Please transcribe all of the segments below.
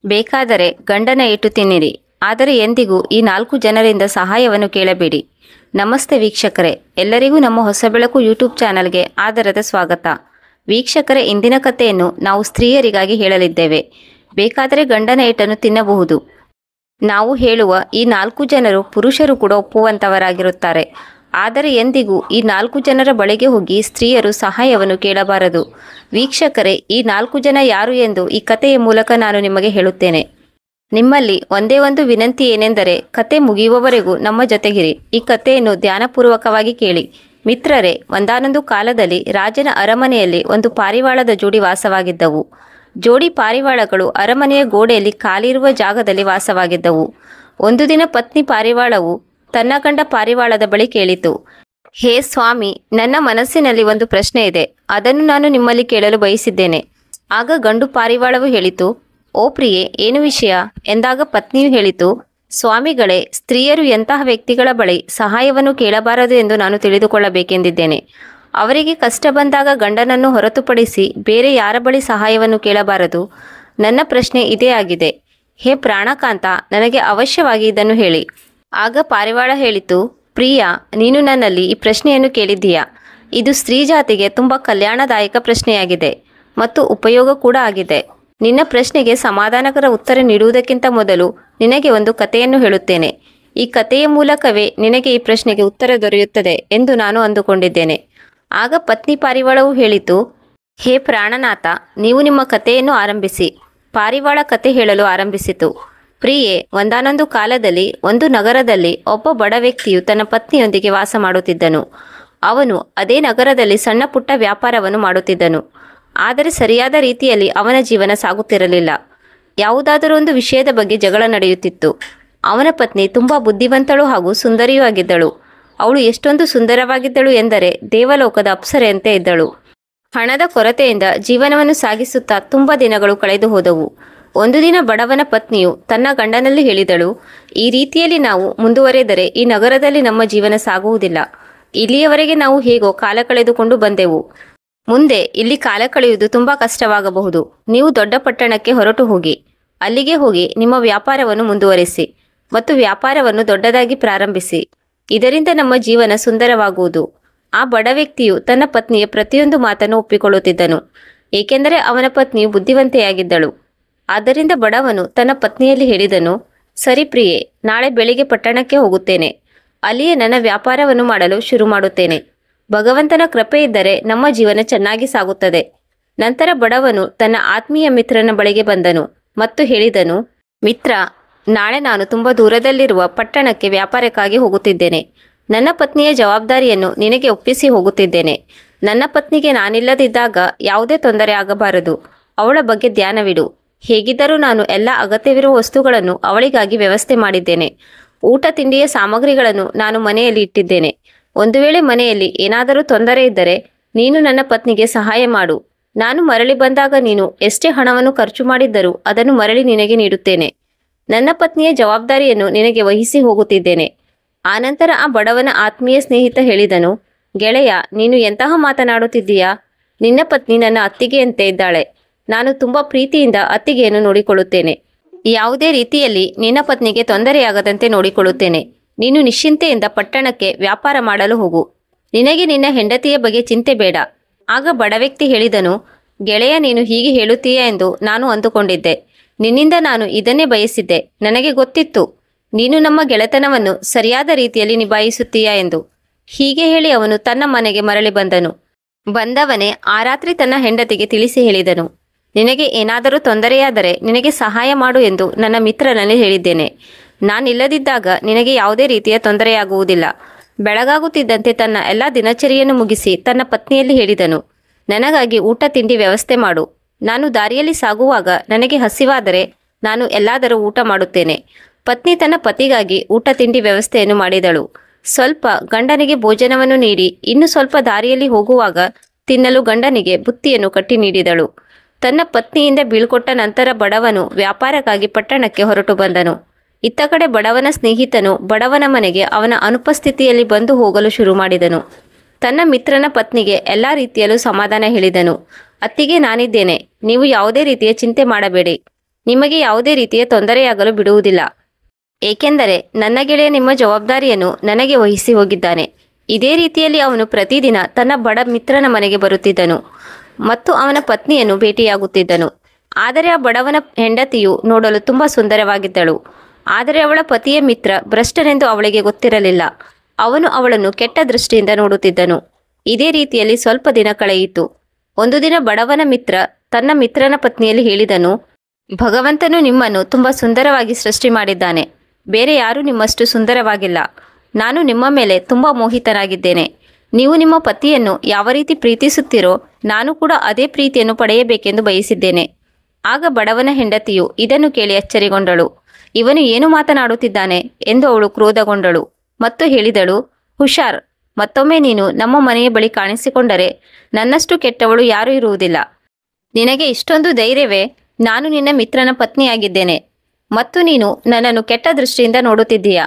ಬೇಕಾದರೆ ಗಂಡನ ಏಟು ತಿನ್ನಿರಿ, ಆದರೆ ಎಂದಿಗೂ ಈ 4 ಜನರಿಂದ ಸಹಾಯವನ್ನು ಕೇಳಬೇಡಿ. ನಮಸ್ತೆ ವೀಕ್ಷಕರೇ, ಎಲ್ಲರಿಗೂ ನಮ್ಮ ಹೊಸ ಬೆಳಕು ಯೂಟ್ಯೂಬ್ ಚಾನಲ್ಗೆ ಆದರದ ಸ್ವಾಗತ. ವೀಕ್ಷಕರೇ, ಇಂದಿನ ಕಥೆಯನ್ನು ನಾವು ಸ್ತ್ರೀಯರಿಗಾಗಿ ಹೇಳಲಿದ್ದೇವೆ. ಬೇಕಾದರೆ ಗಂಡನ ಏಟನ್ನು ತಿನ್ನಬಹುದು. ನಾವು ಹೇಳುವ ಈ 4 ಜನರು ಪುರುಷರು ಕೂಡ ಒಪ್ಪುವಂಥವರಾಗಿರುತ್ತಾರೆ. ಆದರೆ ಎಂದಿಗೂ ಈ 4 ಜನರ ಬಳಿಗೆ ಹೋಗಿ ಸ್ತ್ರೀಯರು ಸಹಾಯವನ್ನು ಕೇಳಬಾರದು. ವೀಕ್ಷಕರೇ, ಈ 4 ಜನ ಯಾರು ಎಂದು ಈ ಕಥೆಯ ಮೂಲಕ ನಾನು ನಿಮಗೆ ಹೇಳುತ್ತೇನೆ. ನಿಮ್ಮಲ್ಲಿ ಒಂದೇ ಒಂದು ವಿನಂತಿ ಏನೆಂದರೆ, ಕತೆ ಮುಗಿಯುವವರೆಗೂ ನಮ್ಮ ಜೊತೆಗಿರಿ. ಈ ಕಥೆಯನ್ನು ಧ್ಯಾನಪೂರ್ವಕವಾಗಿ ಕೇಳಿ. ಮಿತ್ರರೇ, ಒಂದಾನೊಂದು ಕಾಲದಲ್ಲಿ ರಾಜನ ಅರಮನೆಯಲ್ಲಿ ಒಂದು ಪಾರಿವಾಳದ ಜೋಡಿ ವಾಸವಾಗಿದ್ದವು. ಜೋಡಿ ಪಾರಿವಾಳಗಳು ಅರಮನೆಯ ಗೋಡೆಯಲ್ಲಿ ಖಾಲಿಯಿರುವ ಜಾಗದಲ್ಲಿ ವಾಸವಾಗಿದ್ದವು. ಒಂದು ದಿನ ಪತ್ನಿ ಪಾರಿವಾಳವು ತನ್ನ ಗಂಡ ಪಾರಿವಾಳದ ಬಳಿ ಕೇಳಿತು, ಹೇ ಸ್ವಾಮಿ, ನನ್ನ ಮನಸ್ಸಿನಲ್ಲಿ ಒಂದು ಪ್ರಶ್ನೆ ಇದೆ, ಅದನ್ನು ನಾನು ನಿಮ್ಮಲ್ಲಿ ಕೇಳಲು ಬಯಸಿದ್ದೇನೆ. ಆಗ ಗಂಡು ಪಾರಿವಾಳವು ಹೇಳಿತು, ಓ ಪ್ರಿಯೆ, ಏನು ವಿಷಯ ಎಂದಾಗ ಪತ್ನಿಯು ಹೇಳಿತು, ಸ್ವಾಮಿಗಳೇ, ಸ್ತ್ರೀಯರು ಎಂತಹ ವ್ಯಕ್ತಿಗಳ ಬಳಿ ಸಹಾಯವನ್ನು ಕೇಳಬಾರದು ಎಂದು ನಾನು ತಿಳಿದುಕೊಳ್ಳಬೇಕೆಂದಿದ್ದೇನೆ. ಅವರಿಗೆ ಕಷ್ಟ ಬಂದಾಗ ಗಂಡನನ್ನು ಹೊರತುಪಡಿಸಿ ಬೇರೆ ಯಾರ ಬಳಿ ಸಹಾಯವನ್ನು ಕೇಳಬಾರದು? ನನ್ನ ಪ್ರಶ್ನೆ ಇದೇ ಆಗಿದೆ. ಹೇ ಪ್ರಾಣಕಾಂತ, ನನಗೆ ಅವಶ್ಯವಾಗಿ ಇದನ್ನು ಹೇಳಿ. ಆಗ ಪಾರಿವಾಳ ಹೇಳಿತು, ಪ್ರಿಯ, ನೀನು ನನ್ನಲ್ಲಿ ಈ ಪ್ರಶ್ನೆಯನ್ನು ಕೇಳಿದ್ದೀಯಾ. ಇದು ಸ್ತ್ರೀ ಜಾತಿಗೆ ತುಂಬ ಕಲ್ಯಾಣದಾಯಕ ಪ್ರಶ್ನೆಯಾಗಿದೆ ಮತ್ತು ಉಪಯೋಗ ಕೂಡ ಆಗಿದೆ. ನಿನ್ನ ಪ್ರಶ್ನೆಗೆ ಸಮಾಧಾನಕರ ಉತ್ತರ ನೀಡುವುದಕ್ಕಿಂತ ಮೊದಲು ನಿನಗೆ ಒಂದು ಕಥೆಯನ್ನು ಹೇಳುತ್ತೇನೆ. ಈ ಕಥೆಯ ಮೂಲಕವೇ ನಿನಗೆ ಈ ಪ್ರಶ್ನೆಗೆ ಉತ್ತರ ದೊರೆಯುತ್ತದೆ ಎಂದು ನಾನು ಅಂದುಕೊಂಡಿದ್ದೇನೆ. ಆಗ ಪತ್ನಿ ಪಾರಿವಾಳವು ಹೇಳಿತು, ಹೇ ಪ್ರಾಣನಾಥ, ನೀವು ನಿಮ್ಮ ಕಥೆಯನ್ನು ಆರಂಭಿಸಿ. ಪಾರಿವಾಳ ಕತೆ ಹೇಳಲು ಆರಂಭಿಸಿತು. ಪ್ರಿಯೆ, ಒಂದಾನೊಂದು ಕಾಲದಲ್ಲಿ ಒಂದು ನಗರದಲ್ಲಿ ಒಬ್ಬ ಬಡ ವ್ಯಕ್ತಿಯು ತನ್ನ ಪತ್ನಿಯೊಂದಿಗೆ ವಾಸ ಮಾಡುತ್ತಿದ್ದನು. ಅವನು ಅದೇ ನಗರದಲ್ಲಿ ಸಣ್ಣ ಪುಟ್ಟ ವ್ಯಾಪಾರವನ್ನು ಮಾಡುತ್ತಿದ್ದನು. ಆದರೆ ಸರಿಯಾದ ರೀತಿಯಲ್ಲಿ ಅವನ ಜೀವನ ಸಾಗುತ್ತಿರಲಿಲ್ಲ. ಯಾವುದಾದರೂ ಒಂದು ವಿಷಯದ ಬಗ್ಗೆ ಜಗಳ ನಡೆಯುತ್ತಿತ್ತು. ಅವನ ಪತ್ನಿ ತುಂಬ ಬುದ್ಧಿವಂತಳು ಹಾಗೂ ಸುಂದರಿಯೂ ಆಗಿದ್ದಳು. ಅವಳು ಎಷ್ಟೊಂದು ಸುಂದರವಾಗಿದ್ದಳು ಎಂದರೆ ದೇವಲೋಕದ ಅಪ್ಸರೆಯಂತೆ ಇದ್ದಳು. ಹಣದ ಕೊರತೆಯಿಂದ ಜೀವನವನ್ನು ಸಾಗಿಸುತ್ತಾ ತುಂಬ ದಿನಗಳು ಕಳೆದು ಹೋದವು. ಒಂದು ದಿನ ಬಡವನ ಪತ್ನಿಯು ತನ್ನ ಗಂಡನಲ್ಲಿ ಹೇಳಿದಳು, ಈ ರೀತಿಯಲ್ಲಿ ನಾವು ಮುಂದುವರೆದರೆ ಈ ನಗರದಲ್ಲಿ ನಮ್ಮ ಜೀವನ ಸಾಗುವುದಿಲ್ಲ. ಇಲ್ಲಿಯವರೆಗೆ ನಾವು ಹೇಗೋ ಕಾಲ ಕಳೆದುಕೊಂಡು ಬಂದೆವು. ಮುಂದೆ ಇಲ್ಲಿ ಕಾಲ ಕಳೆಯುವುದು ತುಂಬ ಕಷ್ಟವಾಗಬಹುದು. ನೀವು ದೊಡ್ಡ ಪಟ್ಟಣಕ್ಕೆ ಹೊರಟು ಹೋಗಿ. ಅಲ್ಲಿಗೆ ಹೋಗಿ ನಿಮ್ಮ ವ್ಯಾಪಾರವನ್ನು ಮುಂದುವರಿಸಿ ಮತ್ತು ವ್ಯಾಪಾರವನ್ನು ದೊಡ್ಡದಾಗಿ ಪ್ರಾರಂಭಿಸಿ. ಇದರಿಂದ ನಮ್ಮ ಜೀವನ ಸುಂದರವಾಗುವುದು. ಆ ಬಡ ವ್ಯಕ್ತಿಯು ತನ್ನ ಪತ್ನಿಯ ಪ್ರತಿಯೊಂದು ಮಾತನ್ನು ಒಪ್ಪಿಕೊಳ್ಳುತ್ತಿದ್ದನು, ಏಕೆಂದರೆ ಅವನ ಪತ್ನಿಯು ಬುದ್ಧಿವಂತೆಯಾಗಿದ್ದಳು. ಆದ್ದರಿಂದ ಬಡವನು ತನ್ನ ಪತ್ನಿಯಲ್ಲಿ ಹೇಳಿದನು, ಸರಿ ಪ್ರಿಯೆ, ನಾಳೆ ಬೆಳಿಗ್ಗೆ ಪಟ್ಟಣಕ್ಕೆ ಹೋಗುತ್ತೇನೆ. ಅಲ್ಲಿಯೇ ನನ್ನ ವ್ಯಾಪಾರವನ್ನು ಮಾಡಲು ಶುರು ಮಾಡುತ್ತೇನೆ. ಭಗವಂತನ ಕೃಪೆ ಇದ್ದರೆ ನಮ್ಮ ಜೀವನ ಚೆನ್ನಾಗಿ ಸಾಗುತ್ತದೆ. ನಂತರ ಬಡವನು ತನ್ನ ಆತ್ಮೀಯ ಮಿತ್ರನ ಬಳಿಗೆ ಬಂದನು ಮತ್ತು ಹೇಳಿದನು, ಮಿತ್ರ, ನಾಳೆ ನಾನು ತುಂಬ ದೂರದಲ್ಲಿರುವ ಪಟ್ಟಣಕ್ಕೆ ವ್ಯಾಪಾರಕ್ಕಾಗಿ ಹೋಗುತ್ತಿದ್ದೇನೆ. ನನ್ನ ಪತ್ನಿಯ ಜವಾಬ್ದಾರಿಯನ್ನು ನಿನಗೆ ಒಪ್ಪಿಸಿ ಹೋಗುತ್ತಿದ್ದೇನೆ. ನನ್ನ ಪತ್ನಿಗೆ ನಾನಿಲ್ಲದಿದ್ದಾಗ ಯಾವುದೇ ತೊಂದರೆ ಆಗಬಾರದು. ಅವಳ ಬಗ್ಗೆ ಧ್ಯಾನವಿಡು. ಹೇಗಿದ್ದರೂ ನಾನು ಎಲ್ಲ ಅಗತ್ಯವಿರುವ ವಸ್ತುಗಳನ್ನು ಅವಳಿಗಾಗಿ ವ್ಯವಸ್ಥೆ ಮಾಡಿದ್ದೇನೆ. ಊಟ ತಿಂಡಿಯ ಸಾಮಗ್ರಿಗಳನ್ನು ನಾನು ಮನೆಯಲ್ಲಿ ಇಟ್ಟಿದ್ದೇನೆ. ಒಂದು ವೇಳೆ ಮನೆಯಲ್ಲಿ ಏನಾದರೂ ತೊಂದರೆ ಇದ್ದರೆ ನೀನು ನನ್ನ ಪತ್ನಿಗೆ ಸಹಾಯ ಮಾಡು. ನಾನು ಮರಳಿ ಬಂದಾಗ ನೀನು ಎಷ್ಟೇ ಹಣವನ್ನು ಖರ್ಚು ಮಾಡಿದ್ದರೂ ಅದನ್ನು ಮರಳಿ ನಿನಗೆ ನೀಡುತ್ತೇನೆ. ನನ್ನ ಪತ್ನಿಯ ಜವಾಬ್ದಾರಿಯನ್ನು ನಿನಗೆ ವಹಿಸಿ ಹೋಗುತ್ತಿದ್ದೇನೆ. ಆನಂತರ ಆ ಬಡವನ ಆತ್ಮೀಯ ಸ್ನೇಹಿತ ಹೇಳಿದನು, ಗೆಳೆಯ, ನೀನು ಎಂತಹ ಮಾತನಾಡುತ್ತಿದ್ದೀಯಾ? ನಿನ್ನ ಪತ್ನಿ ನನ್ನ ಅತ್ತಿಗೆಯಂತೆ ಇದ್ದಾಳೆ. ನಾನು ತುಂಬ ಪ್ರೀತಿಯಿಂದ ಅತ್ತಿಗೆಯನ್ನು ನೋಡಿಕೊಳ್ಳುತ್ತೇನೆ. ಯಾವುದೇ ರೀತಿಯಲ್ಲಿ ನಿನ್ನ ಪತ್ನಿಗೆ ತೊಂದರೆಯಾಗದಂತೆ ನೋಡಿಕೊಳ್ಳುತ್ತೇನೆ. ನೀನು ನಿಶ್ಚಿಂತೆಯಿಂದ ಪಟ್ಟಣಕ್ಕೆ ವ್ಯಾಪಾರ ಮಾಡಲು ಹೋಗು. ನಿನಗೆ ನಿನ್ನ ಹೆಂಡತಿಯ ಬಗ್ಗೆ ಚಿಂತೆ ಬೇಡ. ಆಗ ಬಡ ವ್ಯಕ್ತಿ ಹೇಳಿದನು, ಗೆಳೆಯ, ನೀನು ಹೀಗೆ ಹೇಳುತ್ತೀಯಾ ಎಂದು ನಾನು ಅಂದುಕೊಂಡಿದ್ದೆ. ನಿನ್ನಿಂದ ನಾನು ಇದನ್ನೇ ಬಯಸಿದ್ದೆ. ನನಗೆ ಗೊತ್ತಿತ್ತು ನೀನು ನಮ್ಮ ಗೆಳೆತನವನ್ನು ಸರಿಯಾದ ರೀತಿಯಲ್ಲಿ ನಿಭಾಯಿಸುತ್ತೀಯಾ ಎಂದು. ಹೀಗೆ ಹೇಳಿ ಅವನು ತನ್ನ ಮನೆಗೆ ಮರಳಿ ಬಂದನು. ಬಂದವನೇ ಆ ರಾತ್ರಿ ತನ್ನ ಹೆಂಡತಿಗೆ ತಿಳಿಸಿ ಹೇಳಿದನು, ನಿನಗೆ ಏನಾದರೂ ತೊಂದರೆಯಾದರೆ ನಿನಗೆ ಸಹಾಯ ಮಾಡು ಎಂದು ನನ್ನ ಮಿತ್ರನಲ್ಲಿ ಹೇಳಿದ್ದೇನೆ. ನಾನಿಲ್ಲದಿದ್ದಾಗ ನಿನಗೆ ಯಾವುದೇ ರೀತಿಯ ತೊಂದರೆಯಾಗುವುದಿಲ್ಲ. ಬೆಳಗಾಗುತ್ತಿದ್ದಂತೆ ತನ್ನ ಎಲ್ಲ ದಿನಚರಿಯನ್ನು ಮುಗಿಸಿ ತನ್ನ ಪತ್ನಿಯಲ್ಲಿ ಹೇಳಿದನು, ನನಗಾಗಿ ಊಟ ತಿಂಡಿ ವ್ಯವಸ್ಥೆ ಮಾಡು. ನಾನು ದಾರಿಯಲ್ಲಿ ಸಾಗುವಾಗ ನನಗೆ ಹಸಿವಾದರೆ ನಾನು ಎಲ್ಲಾದರೂ ಊಟ ಮಾಡುತ್ತೇನೆ. ಪತ್ನಿ ತನ್ನ ಪತಿಗಾಗಿ ಊಟ ತಿಂಡಿ ವ್ಯವಸ್ಥೆಯನ್ನು ಮಾಡಿದಳು. ಸ್ವಲ್ಪ ಗಂಡನಿಗೆ ಭೋಜನವನ್ನು ನೀಡಿ ಇನ್ನು ಸ್ವಲ್ಪ ದಾರಿಯಲ್ಲಿ ಹೋಗುವಾಗ ತಿನ್ನಲು ಗಂಡನಿಗೆ ಬುತ್ತಿಯನ್ನು ಕಟ್ಟಿ ನೀಡಿದಳು. ತನ್ನ ಪತ್ನಿಯಿಂದ ಬೀಳ್ಕೊಟ್ಟ ನಂತರ ಬಡವನು ವ್ಯಾಪಾರಕ್ಕಾಗಿ ಪಟ್ಟಣಕ್ಕೆ ಹೊರಟು ಬಂದನು. ಇತ್ತ ಕಡೆ ಬಡವನ ಸ್ನೇಹಿತನು ಬಡವನ ಮನೆಗೆ ಅವನ ಅನುಪಸ್ಥಿತಿಯಲ್ಲಿ ಬಂದು ಹೋಗಲು ಶುರು ಮಾಡಿದನು. ತನ್ನ ಮಿತ್ರನ ಪತ್ನಿಗೆ ಎಲ್ಲ ರೀತಿಯಲ್ಲೂ ಸಮಾಧಾನ ಹೇಳಿದನು. ಅತ್ತಿಗೆ, ನಾನಿದ್ದೇನೆ, ನೀವು ಯಾವುದೇ ರೀತಿಯ ಚಿಂತೆ ಮಾಡಬೇಡಿ. ನಿಮಗೆ ಯಾವುದೇ ರೀತಿಯ ತೊಂದರೆಯಾಗಲು ಬಿಡುವುದಿಲ್ಲ. ಏಕೆಂದರೆ ನನ್ನ ಗೆಳೆಯ ನಿಮ್ಮ ಜವಾಬ್ದಾರಿಯನ್ನು ನನಗೆ ವಹಿಸಿ ಹೋಗಿದ್ದಾನೆ. ಇದೇ ರೀತಿಯಲ್ಲಿ ಅವನು ಪ್ರತಿದಿನ ತನ್ನ ಬಡ ಮಿತ್ರನ ಮನೆಗೆ ಬರುತ್ತಿದ್ದನು ಮತ್ತು ಅವನ ಪತ್ನಿಯನ್ನು ಭೇಟಿಯಾಗುತ್ತಿದ್ದನು. ಆದರೆ ಆ ಬಡವನ ಹೆಂಡತಿಯು ನೋಡಲು ತುಂಬ ಸುಂದರವಾಗಿದ್ದಳು. ಆದರೆ ಅವಳ ಪತಿಯ ಮಿತ್ರ ಭ್ರಷ್ಟನೆಂದು ಅವಳಿಗೆ ಗೊತ್ತಿರಲಿಲ್ಲ. ಅವನು ಅವಳನ್ನು ಕೆಟ್ಟ ದೃಷ್ಟಿಯಿಂದ ನೋಡುತ್ತಿದ್ದನು. ಇದೇ ರೀತಿಯಲ್ಲಿ ಸ್ವಲ್ಪ ದಿನ ಕಳೆಯಿತು. ಒಂದು ದಿನ ಬಡವನ ಮಿತ್ರ ತನ್ನ ಮಿತ್ರನ ಪತ್ನಿಯಲ್ಲಿ ಹೇಳಿದನು, ಭಗವಂತನು ನಿಮ್ಮನ್ನು ತುಂಬ ಸುಂದರವಾಗಿ ಸೃಷ್ಟಿ ಮಾಡಿದ್ದಾನೆ. ಬೇರೆ ಯಾರೂ ನಿಮ್ಮಷ್ಟು ಸುಂದರವಾಗಿಲ್ಲ. ನಾನು ನಿಮ್ಮ ಮೇಲೆ ತುಂಬ ಮೋಹಿತನಾಗಿದ್ದೇನೆ. ನೀವು ನಿಮ್ಮ ಪತಿಯನ್ನು ಯಾವ ರೀತಿ ಪ್ರೀತಿಸುತ್ತೀರೋ ನಾನು ಕೂಡ ಅದೇ ಪ್ರೀತಿಯನ್ನು ಪಡೆಯಬೇಕೆಂದು ಬಯಸಿದ್ದೇನೆ. ಆಗ ಬಡವನ ಹೆಂಡತಿಯು ಇದನ್ನು ಕೇಳಿ ಅಚ್ಚರಿಗೊಂಡಳು. ಇವನು ಏನು ಮಾತನಾಡುತ್ತಿದ್ದಾನೆ ಎಂದು ಅವಳು ಕ್ರೋಧಗೊಂಡಳು ಮತ್ತು ಹೇಳಿದಳು, ಹುಷಾರ್, ಮತ್ತೊಮ್ಮೆ ನೀನು ನಮ್ಮ ಮನೆಯ ಬಳಿ ಕಾಣಿಸಿಕೊಂಡರೆ ನನ್ನಷ್ಟು ಕೆಟ್ಟವಳು ಯಾರೂ ಇರುವುದಿಲ್ಲ. ನಿನಗೆ ಇಷ್ಟೊಂದು ಧೈರ್ಯವೇ? ನಾನು ನಿನ್ನ ಮಿತ್ರನ ಪತ್ನಿಯಾಗಿದ್ದೇನೆ ಮತ್ತು ನೀನು ನನ್ನನ್ನು ಕೆಟ್ಟ ದೃಷ್ಟಿಯಿಂದ ನೋಡುತ್ತಿದ್ದೀಯಾ?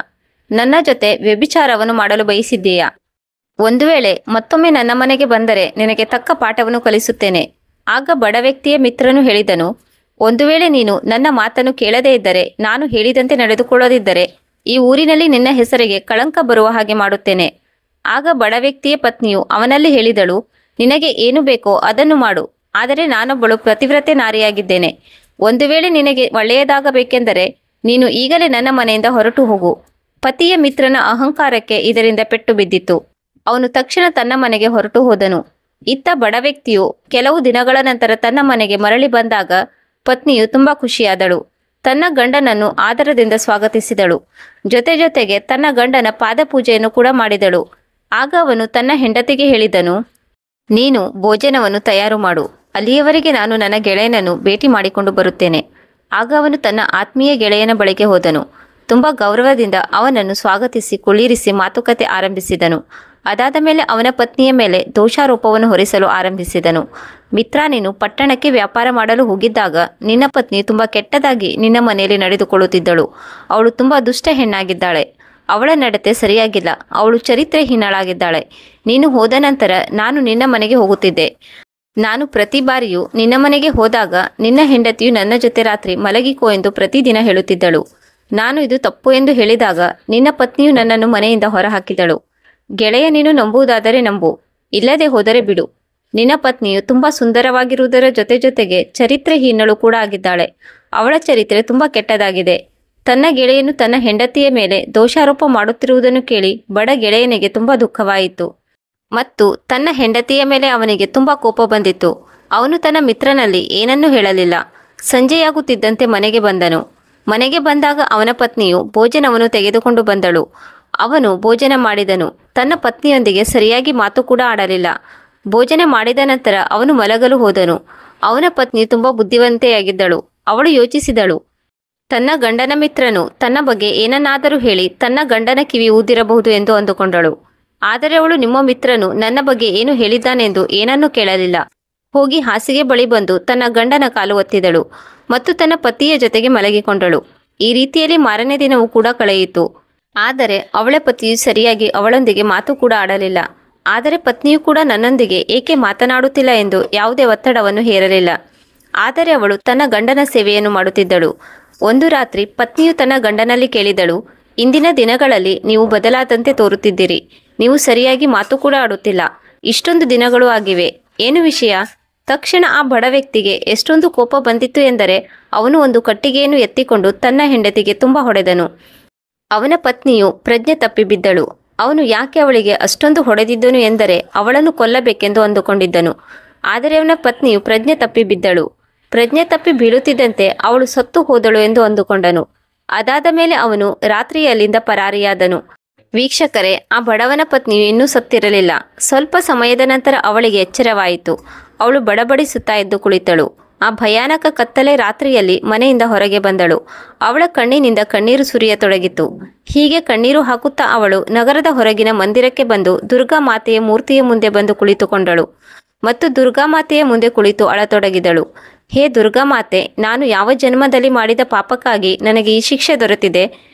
ನನ್ನ ಜೊತೆ ವ್ಯಭಿಚಾರವನ್ನು ಮಾಡಲು ಬಯಸಿದ್ದೀಯಾ? ಒಂದು ವೇಳೆ ಮತ್ತೊಮ್ಮೆ ನನ್ನ ಮನೆಗೆ ಬಂದರೆ ನಿನಗೆ ತಕ್ಕ ಪಾಠವನ್ನು ಕಲಿಸುತ್ತೇನೆ. ಆಗ ಬಡ ವ್ಯಕ್ತಿಯ ಮಿತ್ರನು ಹೇಳಿದನು, ಒಂದು ವೇಳೆ ನೀನು ನನ್ನ ಮಾತನ್ನು ಕೇಳದೇ ಇದ್ದರೆ, ನಾನು ಹೇಳಿದಂತೆ ನಡೆದುಕೊಳ್ಳದಿದ್ದರೆ ಈ ಊರಿನಲ್ಲಿ ನಿನ್ನ ಹೆಸರಿಗೆ ಕಳಂಕ ಬರುವ ಹಾಗೆ ಮಾಡುತ್ತೇನೆ. ಆಗ ಬಡ ವ್ಯಕ್ತಿಯ ಪತ್ನಿಯು ಅವನಲ್ಲಿ ಹೇಳಿದಳು, ನಿನಗೆ ಏನು ಬೇಕೋ ಅದನ್ನು ಮಾಡು. ಆದರೆ ನಾನೊಬ್ಬಳು ಪತಿವ್ರತೆ ನಾರಿಯಾಗಿದ್ದೇನೆ. ಒಂದು ವೇಳೆ ನಿನಗೆ ಒಳ್ಳೆಯದಾಗಬೇಕೆಂದರೆ ನೀನು ಈಗಲೇ ನನ್ನ ಮನೆಯಿಂದ ಹೊರಟು ಹೋಗು. ಪತಿಯ ಮಿತ್ರನ ಅಹಂಕಾರಕ್ಕೆ ಇದರಿಂದ ಪೆಟ್ಟು ಬಿದ್ದಿತು. ಅವನು ತಕ್ಷಣ ತನ್ನ ಮನೆಗೆ ಹೊರಟು ಹೋದನು. ಇತ್ತ ಬಡ ವ್ಯಕ್ತಿಯು ಕೆಲವು ದಿನಗಳ ನಂತರ ತನ್ನ ಮನೆಗೆ ಮರಳಿ ಬಂದಾಗ ಪತ್ನಿಯು ತುಂಬ ಖುಷಿಯಾದಳು. ತನ್ನ ಗಂಡನನ್ನು ಆದರದಿಂದ ಸ್ವಾಗತಿಸಿದಳು. ಜೊತೆಗೆ ತನ್ನ ಗಂಡನ ಪಾದಪೂಜೆಯನ್ನು ಕೂಡ ಮಾಡಿದಳು. ಆಗ ಅವನು ತನ್ನ ಹೆಂಡತಿಗೆ ಹೇಳಿದನು, ನೀನು ಭೋಜನವನ್ನು ತಯಾರು ಮಾಡು. ಅಲ್ಲಿಯವರೆಗೆ ನಾನು ನನ್ನ ಗೆಳೆಯನನ್ನು ಭೇಟಿ ಮಾಡಿಕೊಂಡು ಬರುತ್ತೇನೆ. ಆಗ ಅವನು ತನ್ನ ಆತ್ಮೀಯ ಗೆಳೆಯನ ಬಳಿಗೆ ಹೋದನು. ತುಂಬ ಗೌರವದಿಂದ ಅವನನ್ನು ಸ್ವಾಗತಿಸಿ ಕುಳ್ಳಿರಿಸಿ ಮಾತುಕತೆ ಆರಂಭಿಸಿದನು. ಅದಾದ ಮೇಲೆ ಅವನ ಪತ್ನಿಯ ಮೇಲೆ ದೋಷಾರೋಪವನ್ನು ಹೊರಿಸಲು ಆರಂಭಿಸಿದನು. ಮಿತ್ರ, ನೀನು ಪಟ್ಟಣಕ್ಕೆ ವ್ಯಾಪಾರ ಮಾಡಲು ಹೋಗಿದ್ದಾಗ ನಿನ್ನ ಪತ್ನಿ ತುಂಬ ಕೆಟ್ಟದಾಗಿ ನಿನ್ನ ಮನೆಯಲ್ಲಿ ನಡೆದುಕೊಳ್ಳುತ್ತಿದ್ದಳು. ಅವಳು ತುಂಬ ದುಷ್ಟ ಹೆಣ್ಣಾಗಿದ್ದಾಳೆ. ಅವಳ ನಡತೆ ಸರಿಯಾಗಿಲ್ಲ. ಅವಳು ಚರಿತ್ರೆಹೀನಳಾಗಿದ್ದಾಳೆ. ನೀನು ಹೋದ ನಂತರ ನಾನು ನಿನ್ನ ಮನೆಗೆ ಹೋಗುತ್ತಿದ್ದೆ. ನಾನು ಪ್ರತಿ ಬಾರಿಯೂ ನಿನ್ನ ಮನೆಗೆ ಹೋದಾಗ ನಿನ್ನ ಹೆಂಡತಿಯು ನನ್ನ ಜೊತೆ ರಾತ್ರಿ ಮಲಗಿಕೋ ಎಂದು ಪ್ರತಿದಿನ ಹೇಳುತ್ತಿದ್ದಳು. ನಾನು ಇದು ತಪ್ಪು ಎಂದು ಹೇಳಿದಾಗ ನಿನ್ನ ಪತ್ನಿಯು ನನ್ನನ್ನು ಮನೆಯಿಂದ ಹೊರಹಾಕಿದಳು. ಗೆಳೆಯ, ನೀನು ನಂಬುವುದಾದರೆ ನಂಬು, ಇಲ್ಲದೆ ಹೋದರೆ ಬಿಡು. ನಿನ್ನ ಪತ್ನಿಯು ತುಂಬ ಸುಂದರವಾಗಿರುವುದರ ಜೊತೆಗೆ ಚರಿತ್ರೆಹೀನಳು ಕೂಡ ಆಗಿದ್ದಾಳೆ. ಅವಳ ಚರಿತ್ರೆ ತುಂಬ ಕೆಟ್ಟದಾಗಿದೆ. ತನ್ನ ಗೆಳೆಯನು ತನ್ನ ಹೆಂಡತಿಯ ಮೇಲೆ ದೋಷಾರೋಪ ಮಾಡುತ್ತಿರುವುದನ್ನು ಕೇಳಿ ಬಡ ಗೆಳೆಯನಿಗೆ ತುಂಬ ದುಃಖವಾಯಿತು ಮತ್ತು ತನ್ನ ಹೆಂಡತಿಯ ಮೇಲೆ ಅವನಿಗೆ ತುಂಬ ಕೋಪ ಬಂದಿತ್ತು. ಅವನು ತನ್ನ ಮಿತ್ರನಲ್ಲಿ ಏನನ್ನೂ ಹೇಳಲಿಲ್ಲ. ಸಂಜೆಯಾಗುತ್ತಿದ್ದಂತೆ ಮನೆಗೆ ಬಂದನು. ಮನೆಗೆ ಬಂದಾಗ ಅವನ ಪತ್ನಿಯು ಭೋಜನವನ್ನು ತೆಗೆದುಕೊಂಡು ಬಂದಳು. ಅವನು ಭೋಜನ ಮಾಡಿದನು. ತನ್ನ ಪತ್ನಿಯೊಂದಿಗೆ ಸರಿಯಾಗಿ ಮಾತು ಕೂಡ ಆಡಲಿಲ್ಲ. ಭೋಜನ ಮಾಡಿದ ನಂತರ ಅವನು ಮಲಗಲು ಹೋದನು. ಅವನ ಪತ್ನಿ ತುಂಬ ಬುದ್ಧಿವಂತೆಯಾಗಿದ್ದಳು. ಅವಳು ಯೋಚಿಸಿದಳು, ತನ್ನ ಗಂಡನ ಮಿತ್ರನು ತನ್ನ ಬಗ್ಗೆ ಏನನ್ನಾದರೂ ಹೇಳಿ ತನ್ನ ಗಂಡನ ಕಿವಿ ಊದಿರಬಹುದು ಎಂದು ಅಂದುಕೊಂಡಳು. ಆದರೆ ಅವಳು ನಿಮ್ಮ ಮಿತ್ರನು ನನ್ನ ಬಗ್ಗೆ ಏನು ಹೇಳಿದ್ದಾನೆಂದು ಏನನ್ನೂ ಕೇಳಲಿಲ್ಲ. ಹೋಗಿ ಹಾಸಿಗೆ ಬಳಿ ಬಂದು ತನ್ನ ಗಂಡನ ಕಾಲು ಒತ್ತಿದಳು ಮತ್ತು ತನ್ನ ಪತಿಯ ಜೊತೆಗೆ ಮಲಗಿಕೊಂಡಳು. ಈ ರೀತಿಯಲ್ಲಿ ಮಾರನೇ ದಿನವೂ ಕೂಡ ಕಳೆಯಿತು. ಆದರೆ ಅವಳ ಪತಿಯು ಸರಿಯಾಗಿ ಅವಳೊಂದಿಗೆ ಮಾತು ಕೂಡ ಆಡಲಿಲ್ಲ. ಆದರೆ ಪತ್ನಿಯು ಕೂಡ ನನ್ನೊಂದಿಗೆ ಏಕೆ ಮಾತನಾಡುತ್ತಿಲ್ಲ ಎಂದು ಯಾವುದೇ ಒತ್ತಡವನ್ನು ಹೇರಲಿಲ್ಲ. ಆದರೆ ಅವಳು ತನ್ನ ಗಂಡನ ಸೇವೆಯನ್ನು ಮಾಡುತ್ತಿದ್ದಳು. ಒಂದು ರಾತ್ರಿ ಪತ್ನಿಯು ತನ್ನ ಗಂಡನಲ್ಲಿ ಕೇಳಿದಳು, ಇಂದಿನ ದಿನಗಳಲ್ಲಿ ನೀವು ಬದಲಾದಂತೆ ತೋರುತ್ತಿದ್ದೀರಿ. ನೀವು ಸರಿಯಾಗಿ ಮಾತು ಕೂಡ ಆಡುತ್ತಿಲ್ಲ. ಇಷ್ಟೊಂದು ದಿನಗಳು ಆಗಿವೆ, ಏನು ವಿಷಯ? ತಕ್ಷಣ ಆ ಬಡ ವ್ಯಕ್ತಿಗೆ ಎಷ್ಟೊಂದು ಕೋಪ ಬಂದಿತ್ತು ಎಂದರೆ ಅವನು ಒಂದು ಕಟ್ಟಿಗೆಯನ್ನು ಎತ್ತಿಕೊಂಡು ತನ್ನ ಹೆಂಡತಿಗೆ ತುಂಬ ಹೊಡೆದನು. ಅವನ ಪತ್ನಿಯು ಪ್ರಜ್ಞೆ ತಪ್ಪಿ ಬಿದ್ದಳು. ಅವನು ಯಾಕೆ ಅವಳಿಗೆ ಅಷ್ಟೊಂದು ಹೊಡೆದಿದ್ದನು ಎಂದರೆ ಅವಳನ್ನು ಕೊಲ್ಲಬೇಕೆಂದು ಅಂದುಕೊಂಡಿದ್ದನು. ಆದರೆ ಅವನ ಪತ್ನಿಯು ಪ್ರಜ್ಞೆ ತಪ್ಪಿ ಬಿದ್ದಳು. ಪ್ರಜ್ಞೆ ತಪ್ಪಿ ಬೀಳುತ್ತಿದ್ದಂತೆ ಅವಳು ಸತ್ತು ಹೋದಳು ಎಂದು ಅಂದುಕೊಂಡನು. ಅದಾದ ಮೇಲೆ ಅವನು ರಾತ್ರಿ ಅಲ್ಲಿಂದ ಪರಾರಿಯಾದನು. ವೀಕ್ಷಕರೇ, ಆ ಬಡವನ ಪತ್ನಿಯು ಇನ್ನೂ ಸತ್ತಿರಲಿಲ್ಲ. ಸ್ವಲ್ಪ ಸಮಯದ ನಂತರ ಅವಳಿಗೆ ಎಚ್ಚರವಾಯಿತು. ಅವಳು ಬಡಬಡಿಸುತ್ತಾ ಎದ್ದು ಕುಳಿತಳು. ಆ ಭಯಾನಕ ಕತ್ತಲೆ ರಾತ್ರಿಯಲ್ಲಿ ಮನೆಯಿಂದ ಹೊರಗೆ ಬಂದಳು. ಅವಳ ಕಣ್ಣಿನಿಂದ ಕಣ್ಣೀರು ಸುರಿಯತೊಡಗಿತು. ಹೀಗೆ ಕಣ್ಣೀರು ಹಾಕುತ್ತಾ ಅವಳು ನಗರದ ಹೊರಗಿನ ಮಂದಿರಕ್ಕೆ ಬಂದು ದುರ್ಗಾ ಮಾತೆಯ ಮೂರ್ತಿಯ ಮುಂದೆ ಬಂದು ಕುಳಿತುಕೊಂಡಳು ಮತ್ತು ದುರ್ಗಾ ಮಾತೆಯ ಮುಂದೆ ಕುಳಿತು ಅಳತೊಡಗಿದಳು. ಹೇ ದುರ್ಗಾ ಮಾತೆ, ನಾನು ಯಾವ ಜನ್ಮದಲ್ಲಿ ಮಾಡಿದ ಪಾಪಕ್ಕಾಗಿ ನನಗೆ ಈ ಶಿಕ್ಷೆ ದೊರೆತಿದೆ?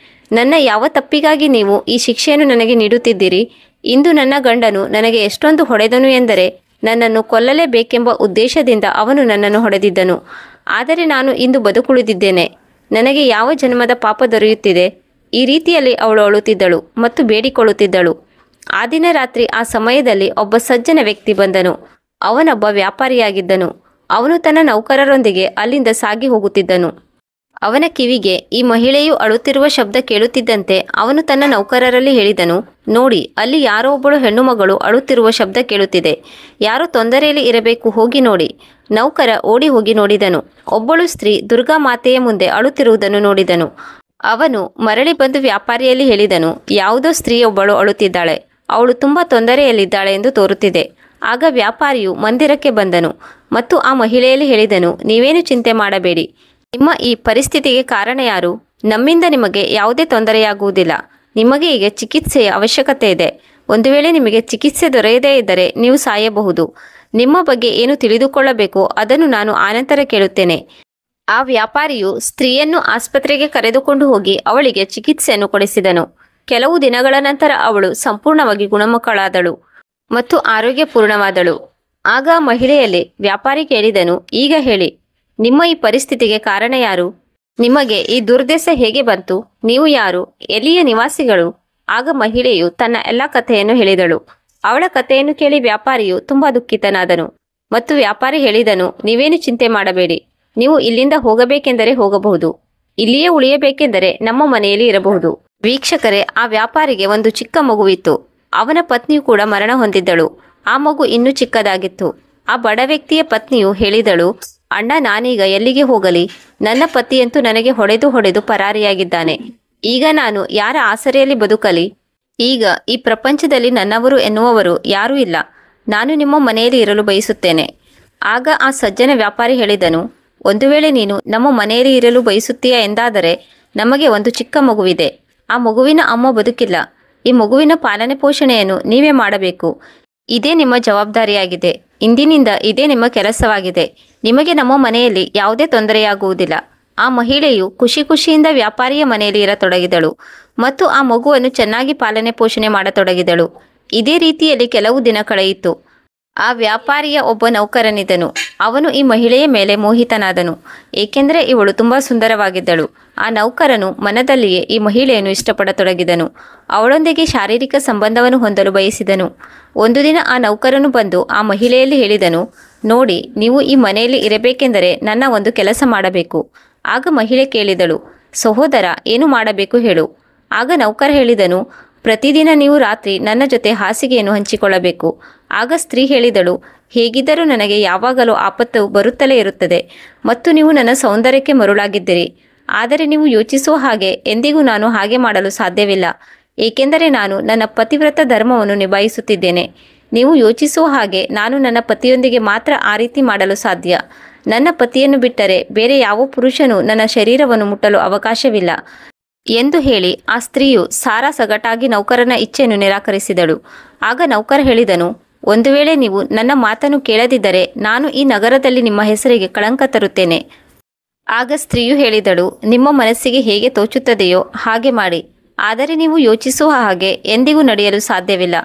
ನನ್ನ ಯಾವ ತಪ್ಪಿಗಾಗಿ ನೀವು ಈ ಶಿಕ್ಷೆಯನ್ನು ನನಗೆ ನೀಡುತ್ತಿದ್ದೀರಿ? ಇಂದು ನನ್ನ ಗಂಡನು ನನಗೆ ಎಷ್ಟೊಂದು ಹೊಡೆದನು ಎಂದರೆ ನನ್ನನ್ನು ಕೊಲ್ಲಲೇಬೇಕೆಂಬ ಉದ್ದೇಶದಿಂದ ಅವನು ನನ್ನನ್ನು ಹೊಡೆದಿದ್ದನು. ಆದರೆ ನಾನು ಇಂದು ಬದುಕುಳಿದಿದ್ದೇನೆ. ನನಗೆ ಯಾವ ಜನ್ಮದ ಪಾಪ ದೊರೆಯುತ್ತಿದೆ? ಈ ರೀತಿಯಲ್ಲಿ ಅವಳು ಅಳುತ್ತಿದ್ದಳು ಮತ್ತು ಬೇಡಿಕೊಳ್ಳುತ್ತಿದ್ದಳು. ಆ ದಿನ ರಾತ್ರಿ ಆ ಸಮಯದಲ್ಲಿ ಒಬ್ಬ ಸಜ್ಜನ ವ್ಯಕ್ತಿ ಬಂದನು. ಅವನೊಬ್ಬ ವ್ಯಾಪಾರಿಯಾಗಿದ್ದನು. ಅವನು ತನ್ನ ನೌಕರರೊಂದಿಗೆ ಅಲ್ಲಿಂದ ಸಾಗಿ ಹೋಗುತ್ತಿದ್ದನು. ಅವನ ಕಿವಿಗೆ ಈ ಮಹಿಳೆಯು ಅಳುತ್ತಿರುವ ಶಬ್ದ ಕೇಳುತ್ತಿದ್ದಂತೆ ಅವನು ತನ್ನ ನೌಕರರಲ್ಲಿ ಹೇಳಿದನು, ನೋಡಿ, ಅಲ್ಲಿ ಯಾರೋ ಒಬ್ಬಳು ಹೆಣ್ಣು ಮಗಳು ಅಳುತ್ತಿರುವ ಶಬ್ದ ಕೇಳುತ್ತಿದೆ. ಯಾರೋ ತೊಂದರೆಯಲ್ಲಿ ಇರಬೇಕು, ಹೋಗಿ ನೋಡಿ. ನೌಕರ ಓಡಿ ಹೋಗಿ ನೋಡಿದನು. ಒಬ್ಬಳು ಸ್ತ್ರೀ ದುರ್ಗಾ ಮಾತೆಯ ಮುಂದೆ ಅಳುತ್ತಿರುವುದನ್ನು ನೋಡಿದನು. ಅವನು ಮರಳಿ ಬಂದು ವ್ಯಾಪಾರಿಯಲ್ಲಿ ಹೇಳಿದನು, ಯಾವುದೋ ಸ್ತ್ರೀಯೊಬ್ಬಳು ಅಳುತ್ತಿದ್ದಾಳೆ, ಅವಳು ತುಂಬ ತೊಂದರೆಯಲ್ಲಿದ್ದಾಳೆ ಎಂದು ತೋರುತ್ತಿದೆ. ಆಗ ವ್ಯಾಪಾರಿಯು ಮಂದಿರಕ್ಕೆ ಬಂದನು ಮತ್ತು ಆ ಮಹಿಳೆಯಲ್ಲಿ ಹೇಳಿದನು, ನೀವೇನು ಚಿಂತೆ ಮಾಡಬೇಡಿ. ನಿಮ್ಮ ಈ ಪರಿಸ್ಥಿತಿಗೆ ಕಾರಣ ಯಾರು? ನಮ್ಮಿಂದ ನಿಮಗೆ ಯಾವುದೇ ತೊಂದರೆಯಾಗುವುದಿಲ್ಲ. ನಿಮಗೆ ಈಗ ಚಿಕಿತ್ಸೆಯ ಅವಶ್ಯಕತೆ ಇದೆ. ಒಂದು ವೇಳೆ ನಿಮಗೆ ಚಿಕಿತ್ಸೆ ದೊರೆಯದೇ ಇದ್ದರೆ ನೀವು ಸಾಯಬಹುದು. ನಿಮ್ಮ ಬಗ್ಗೆ ಏನು ತಿಳಿದುಕೊಳ್ಳಬೇಕೋ ಅದನ್ನು ನಾನು ಆನಂತರ ಕೇಳುತ್ತೇನೆ. ಆ ವ್ಯಾಪಾರಿಯು ಸ್ತ್ರೀಯನ್ನು ಆಸ್ಪತ್ರೆಗೆ ಕರೆದುಕೊಂಡು ಹೋಗಿ ಅವಳಿಗೆ ಚಿಕಿತ್ಸೆಯನ್ನು ಕೊಡಿಸಿದನು. ಕೆಲವು ದಿನಗಳ ನಂತರ ಅವಳು ಸಂಪೂರ್ಣವಾಗಿ ಗುಣಮುಖಳಾದಳು ಮತ್ತು ಆರೋಗ್ಯಪೂರ್ಣವಾದಳು. ಆಗ ಮಹಿಳೆಯಲ್ಲಿ ವ್ಯಾಪಾರಿ ಕೇಳಿದನು, ಈಗ ಹೇಳಿ, ನಿಮ್ಮ ಈ ಪರಿಸ್ಥಿತಿಗೆ ಕಾರಣ ಯಾರು? ನಿಮಗೆ ಈ ದುರ್ದೆಸೆ ಹೇಗೆ ಬಂತು? ನೀವು ಯಾರು? ಎಲ್ಲಿಯ ನಿವಾಸಿಗಳು? ಆಗ ಮಹಿಳೆಯು ತನ್ನ ಎಲ್ಲ ಕಥೆಯನ್ನು ಹೇಳಿದಳು. ಅವಳ ಕಥೆಯನ್ನು ಕೇಳಿ ವ್ಯಾಪಾರಿಯು ತುಂಬಾ ದುಃಖಿತನಾದನು ಮತ್ತು ವ್ಯಾಪಾರಿ ಹೇಳಿದನು, ನೀವೇನು ಚಿಂತೆ ಮಾಡಬೇಡಿ. ನೀವು ಇಲ್ಲಿಂದ ಹೋಗಬೇಕೆಂದರೆ ಹೋಗಬಹುದು. ಇಲ್ಲಿಯೇ ಉಳಿಯಬೇಕೆಂದರೆ ನಮ್ಮ ಮನೆಯಲ್ಲಿ ಇರಬಹುದು. ವೀಕ್ಷಕರೇ, ಆ ವ್ಯಾಪಾರಿಗೆ ಒಂದು ಚಿಕ್ಕ ಮಗುವಿತ್ತು. ಅವನ ಪತ್ನಿಯು ಕೂಡ ಮರಣ ಹೊಂದಿದ್ದಳು. ಆ ಮಗು ಇನ್ನೂ ಚಿಕ್ಕದಾಗಿತ್ತು. ಆ ಬಡ ವ್ಯಕ್ತಿಯ ಪತ್ನಿಯು ಹೇಳಿದಳು, ಅಣ್ಣ, ನಾನೀಗ ಎಲ್ಲಿಗೆ ಹೋಗಲಿ? ನನ್ನ ಪತಿಯಂತೂ ನನಗೆ ಹೊಡೆದು ಪರಾರಿಯಾಗಿದ್ದಾನೆ. ಈಗ ನಾನು ಯಾರ ಆಸರೆಯಲ್ಲಿ ಬದುಕಲಿ? ಈಗ ಈ ಪ್ರಪಂಚದಲ್ಲಿ ನನ್ನವರು ಎನ್ನುವವರು ಯಾರೂ ಇಲ್ಲ. ನಾನು ನಿಮ್ಮ ಮನೆಯಲ್ಲಿ ಇರಲು ಬಯಸುತ್ತೇನೆ. ಆಗ ಆ ಸಜ್ಜನ ವ್ಯಾಪಾರಿ ಹೇಳಿದನು, ಒಂದು ವೇಳೆ ನೀನು ನಮ್ಮ ಮನೆಯಲ್ಲಿ ಇರಲು ಬಯಸುತ್ತೀಯಾ ಎಂದಾದರೆ ನಮಗೆ ಒಂದು ಚಿಕ್ಕ ಮಗುವಿದೆ. ಆ ಮಗುವಿನ ಅಮ್ಮ ಬದುಕಿಲ್ಲ. ಈ ಮಗುವಿನ ಪಾಲನೆ ಪೋಷಣೆಯನ್ನು ನೀವೇ ಮಾಡಬೇಕು. ಇದೇ ನಿಮ್ಮ ಜವಾಬ್ದಾರಿಯಾಗಿದೆ. ಇಂದಿನಿಂದ ಇದೇ ನಿಮ್ಮ ಕೆಲಸವಾಗಿದೆ. ನಿಮಗೆ ನಮ್ಮ ಮನೆಯಲ್ಲಿ ಯಾವುದೇ ತೊಂದರೆಯಾಗುವುದಿಲ್ಲ. ಆ ಮಹಿಳೆಯು ಖುಷಿಯಿಂದ ವ್ಯಾಪಾರಿಯ ಮನೆಯಲ್ಲಿ ಇರತೊಡಗಿದಳು ಮತ್ತು ಆ ಮಗುವನ್ನು ಚೆನ್ನಾಗಿ ಪಾಲನೆ ಪೋಷಣೆ ಮಾಡತೊಡಗಿದಳು. ಇದೇ ರೀತಿಯಲ್ಲಿ ಕೆಲವು ದಿನ ಕಳೆಯಿತು. ಆ ವ್ಯಾಪಾರಿಯ ಒಬ್ಬ ನೌಕರನಿದ್ದನು. ಅವನು ಈ ಮಹಿಳೆಯ ಮೇಲೆ ಮೋಹಿತನಾದನು, ಏಕೆಂದರೆ ಇವಳು ತುಂಬ ಸುಂದರವಾಗಿದ್ದಳು. ಆ ನೌಕರನು ಮನದಲ್ಲಿಯೇ ಈ ಮಹಿಳೆಯನ್ನು ಇಷ್ಟಪಡತೊಡಗಿದನು. ಅವಳೊಂದಿಗೆ ಶಾರೀರಿಕ ಸಂಬಂಧವನ್ನು ಹೊಂದಲು ಬಯಸಿದನು. ಒಂದು ದಿನ ಆ ನೌಕರನು ಬಂದು ಆ ಮಹಿಳೆಯಲ್ಲಿ ಹೇಳಿದನು, ನೋಡಿ, ನೀವು ಈ ಮನೆಯಲ್ಲಿ ಇರಬೇಕೆಂದರೆ ನನ್ನ ಒಂದು ಕೆಲಸ ಮಾಡಬೇಕು. ಆಗ ಮಹಿಳೆ ಕೇಳಿದಳು, ಸಹೋದರ, ಏನು ಮಾಡಬೇಕು ಹೇಳು. ಆಗ ನೌಕರ ಹೇಳಿದನು, ಪ್ರತಿದಿನ ನೀವು ರಾತ್ರಿ ನನ್ನ ಜೊತೆ ಹಾಸಿಗೆಯನ್ನು ಹಂಚಿಕೊಳ್ಳಬೇಕು. ಆಗ ಸ್ತ್ರೀ ಹೇಳಿದಳು, ಹೇಗಿದ್ದರೂ ನನಗೆ ಯಾವಾಗಲೂ ಆಪತ್ತು ಬರುತ್ತಲೇ ಇರುತ್ತದೆ ಮತ್ತು ನೀವು ನನ್ನ ಸೌಂದರ್ಯಕ್ಕೆ ಮರುಳಾಗಿದ್ದೀರಿ. ಆದರೆ ನೀವು ಯೋಚಿಸುವ ಹಾಗೆ ಎಂದಿಗೂ ನಾನು ಹಾಗೆ ಮಾಡಲು ಸಾಧ್ಯವಿಲ್ಲ, ಏಕೆಂದರೆ ನಾನು ನನ್ನ ಪತಿವ್ರತ ಧರ್ಮವನ್ನು ನಿಭಾಯಿಸುತ್ತಿದ್ದೇನೆ. ನೀವು ಯೋಚಿಸುವ ಹಾಗೆ ನಾನು ನನ್ನ ಪತಿಯೊಂದಿಗೆ ಮಾತ್ರ ಆ ರೀತಿ ಮಾಡಲು ಸಾಧ್ಯ. ನನ್ನ ಪತಿಯನ್ನು ಬಿಟ್ಟರೆ ಬೇರೆ ಯಾವ ಪುರುಷನೂ ನನ್ನ ಶರೀರವನ್ನು ಮುಟ್ಟಲು ಅವಕಾಶವಿಲ್ಲ ಎಂದು ಹೇಳಿ ಆ ಸ್ತ್ರೀಯು ಸಾರಾಸಗಟಾಗಿ ನೌಕರನ ಇಚ್ಛೆಯನ್ನು ನಿರಾಕರಿಸಿದಳು. ಆಗ ನೌಕರ ಹೇಳಿದನು, ಒಂದು ವೇಳೆ ನೀವು ನನ್ನ ಮಾತನ್ನು ಕೇಳದಿದ್ದರೆ ನಾನು ಈ ನಗರದಲ್ಲಿ ನಿಮ್ಮ ಹೆಸರಿಗೆ ಕಳಂಕ ತರುತ್ತೇನೆ. ಆಗ ಸ್ತ್ರೀಯು ಹೇಳಿದಳು, ನಿಮ್ಮ ಮನಸ್ಸಿಗೆ ಹೇಗೆ ತೋಚುತ್ತದೆಯೋ ಹಾಗೆ ಮಾಡಿ, ಆದರೆ ನೀವು ಯೋಚಿಸುವ ಹಾಗೆ ಎಂದಿಗೂ ನಡೆಯಲು ಸಾಧ್ಯವಿಲ್ಲ.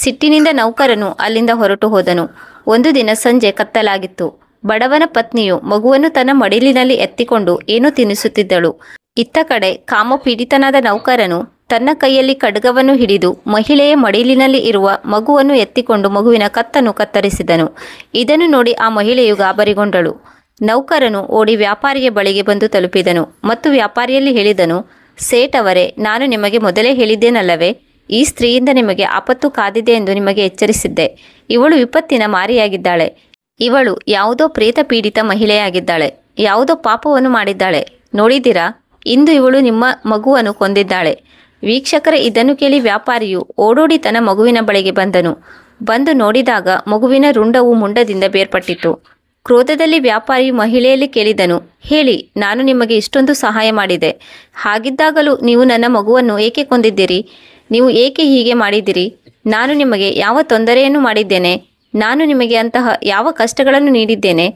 ಸಿಟ್ಟಿನಿಂದ ನೌಕರನು ಅಲ್ಲಿಂದ ಹೊರಟು ಹೋದನು. ಒಂದು ದಿನ ಸಂಜೆ ಕತ್ತಲಾಗಿತ್ತು. ಬಡವನ ಪತ್ನಿಯು ಮಗುವನ್ನು ತನ್ನ ಮಡಿಲಿನಲ್ಲಿ ಎತ್ತಿಕೊಂಡು ಏನೋ ತಿನ್ನಿಸುತ್ತಿದ್ದಳು. ಇತ್ತ ಕಡೆ ಕಾಮಪೀಡಿತನಾದ ನೌಕರನು ತನ್ನ ಕೈಯಲ್ಲಿ ಖಡ್ಗವನ್ನು ಹಿಡಿದು ಮಹಿಳೆಯ ಮಡಿಲಿನಲ್ಲಿ ಇರುವ ಮಗುವನ್ನು ಎತ್ತಿಕೊಂಡು ಮಗುವಿನ ಕತ್ತನ್ನು ಕತ್ತರಿಸಿದನು. ಇದನ್ನು ನೋಡಿ ಆ ಮಹಿಳೆಯು ಗಾಬರಿಗೊಂಡಳು. ನೌಕರನು ಓಡಿ ವ್ಯಾಪಾರಿಯ ಬಳಿಗೆ ಬಂದು ತಲುಪಿದನು ಮತ್ತು ವ್ಯಾಪಾರಿಯಲ್ಲಿ ಹೇಳಿದನು, ಸೇಠ್ ಅವರೇ, ನಾನು ನಿಮಗೆ ಮೊದಲೇ ಹೇಳಿದ್ದೇನಲ್ಲವೇ, ಈ ಸ್ತ್ರೀಯಿಂದ ನಿಮಗೆ ಆಪತ್ತು ಕಾದಿದೆ ಎಂದು ನಿಮಗೆ ಎಚ್ಚರಿಸಿದ್ದೆ. ಇವಳು ವಿಪತ್ತಿನ ಮಾರಿಯಾಗಿದ್ದಾಳೆ. ಇವಳು ಯಾವುದೋ ಪ್ರೇತ ಪೀಡಿತ ಮಹಿಳೆಯಾಗಿದ್ದಾಳೆ. ಯಾವುದೋ ಪಾಪವನ್ನು ಮಾಡಿದ್ದಾಳೆ. ನೋಡಿದ್ದೀರಾ, ಇಂದು ಇವಳು ನಿಮ್ಮ ಮಗುವನ್ನು ಕೊಂದಿದ್ದಾಳೆ. ವೀಕ್ಷಕರೇ, ಇದನ್ನು ಕೇಳಿ ವ್ಯಾಪಾರಿಯು ಓಡೋಡಿ ತನ್ನ ಮಗುವಿನ ಬಳಿಗೆ ಬಂದು ನೋಡಿದಾಗ ಮಗುವಿನ ರುಂಡವು ಮುಂಡದಿಂದ ಬೇರ್ಪಟ್ಟಿತು. ಕ್ರೋಧದಲ್ಲಿ ವ್ಯಾಪಾರಿಯು ಮಹಿಳೆಯಲ್ಲಿ ಕೇಳಿದನು, ಹೇಳಿ, ನಾನು ನಿಮಗೆ ಇಷ್ಟೊಂದು ಸಹಾಯ ಮಾಡಿದೆ. ಹಾಗಿದ್ದಾಗಲೂ ನೀವು ನನ್ನ ಮಗುವನ್ನು ಏಕೆ ಕೊಂದಿದ್ದೀರಿ? ನೀವು ಏಕೆ ಹೀಗೆ ಮಾಡಿದಿರಿ? ನಾನು ನಿಮಗೆ ಯಾವ ತೊಂದರೆಯನ್ನು ಮಾಡಿದ್ದೇನೆ? ನಾನು ನಿಮಗೆ ಅಂತಹ ಯಾವ ಕಷ್ಟಗಳನ್ನು ನೀಡಿದ್ದೇನೆ?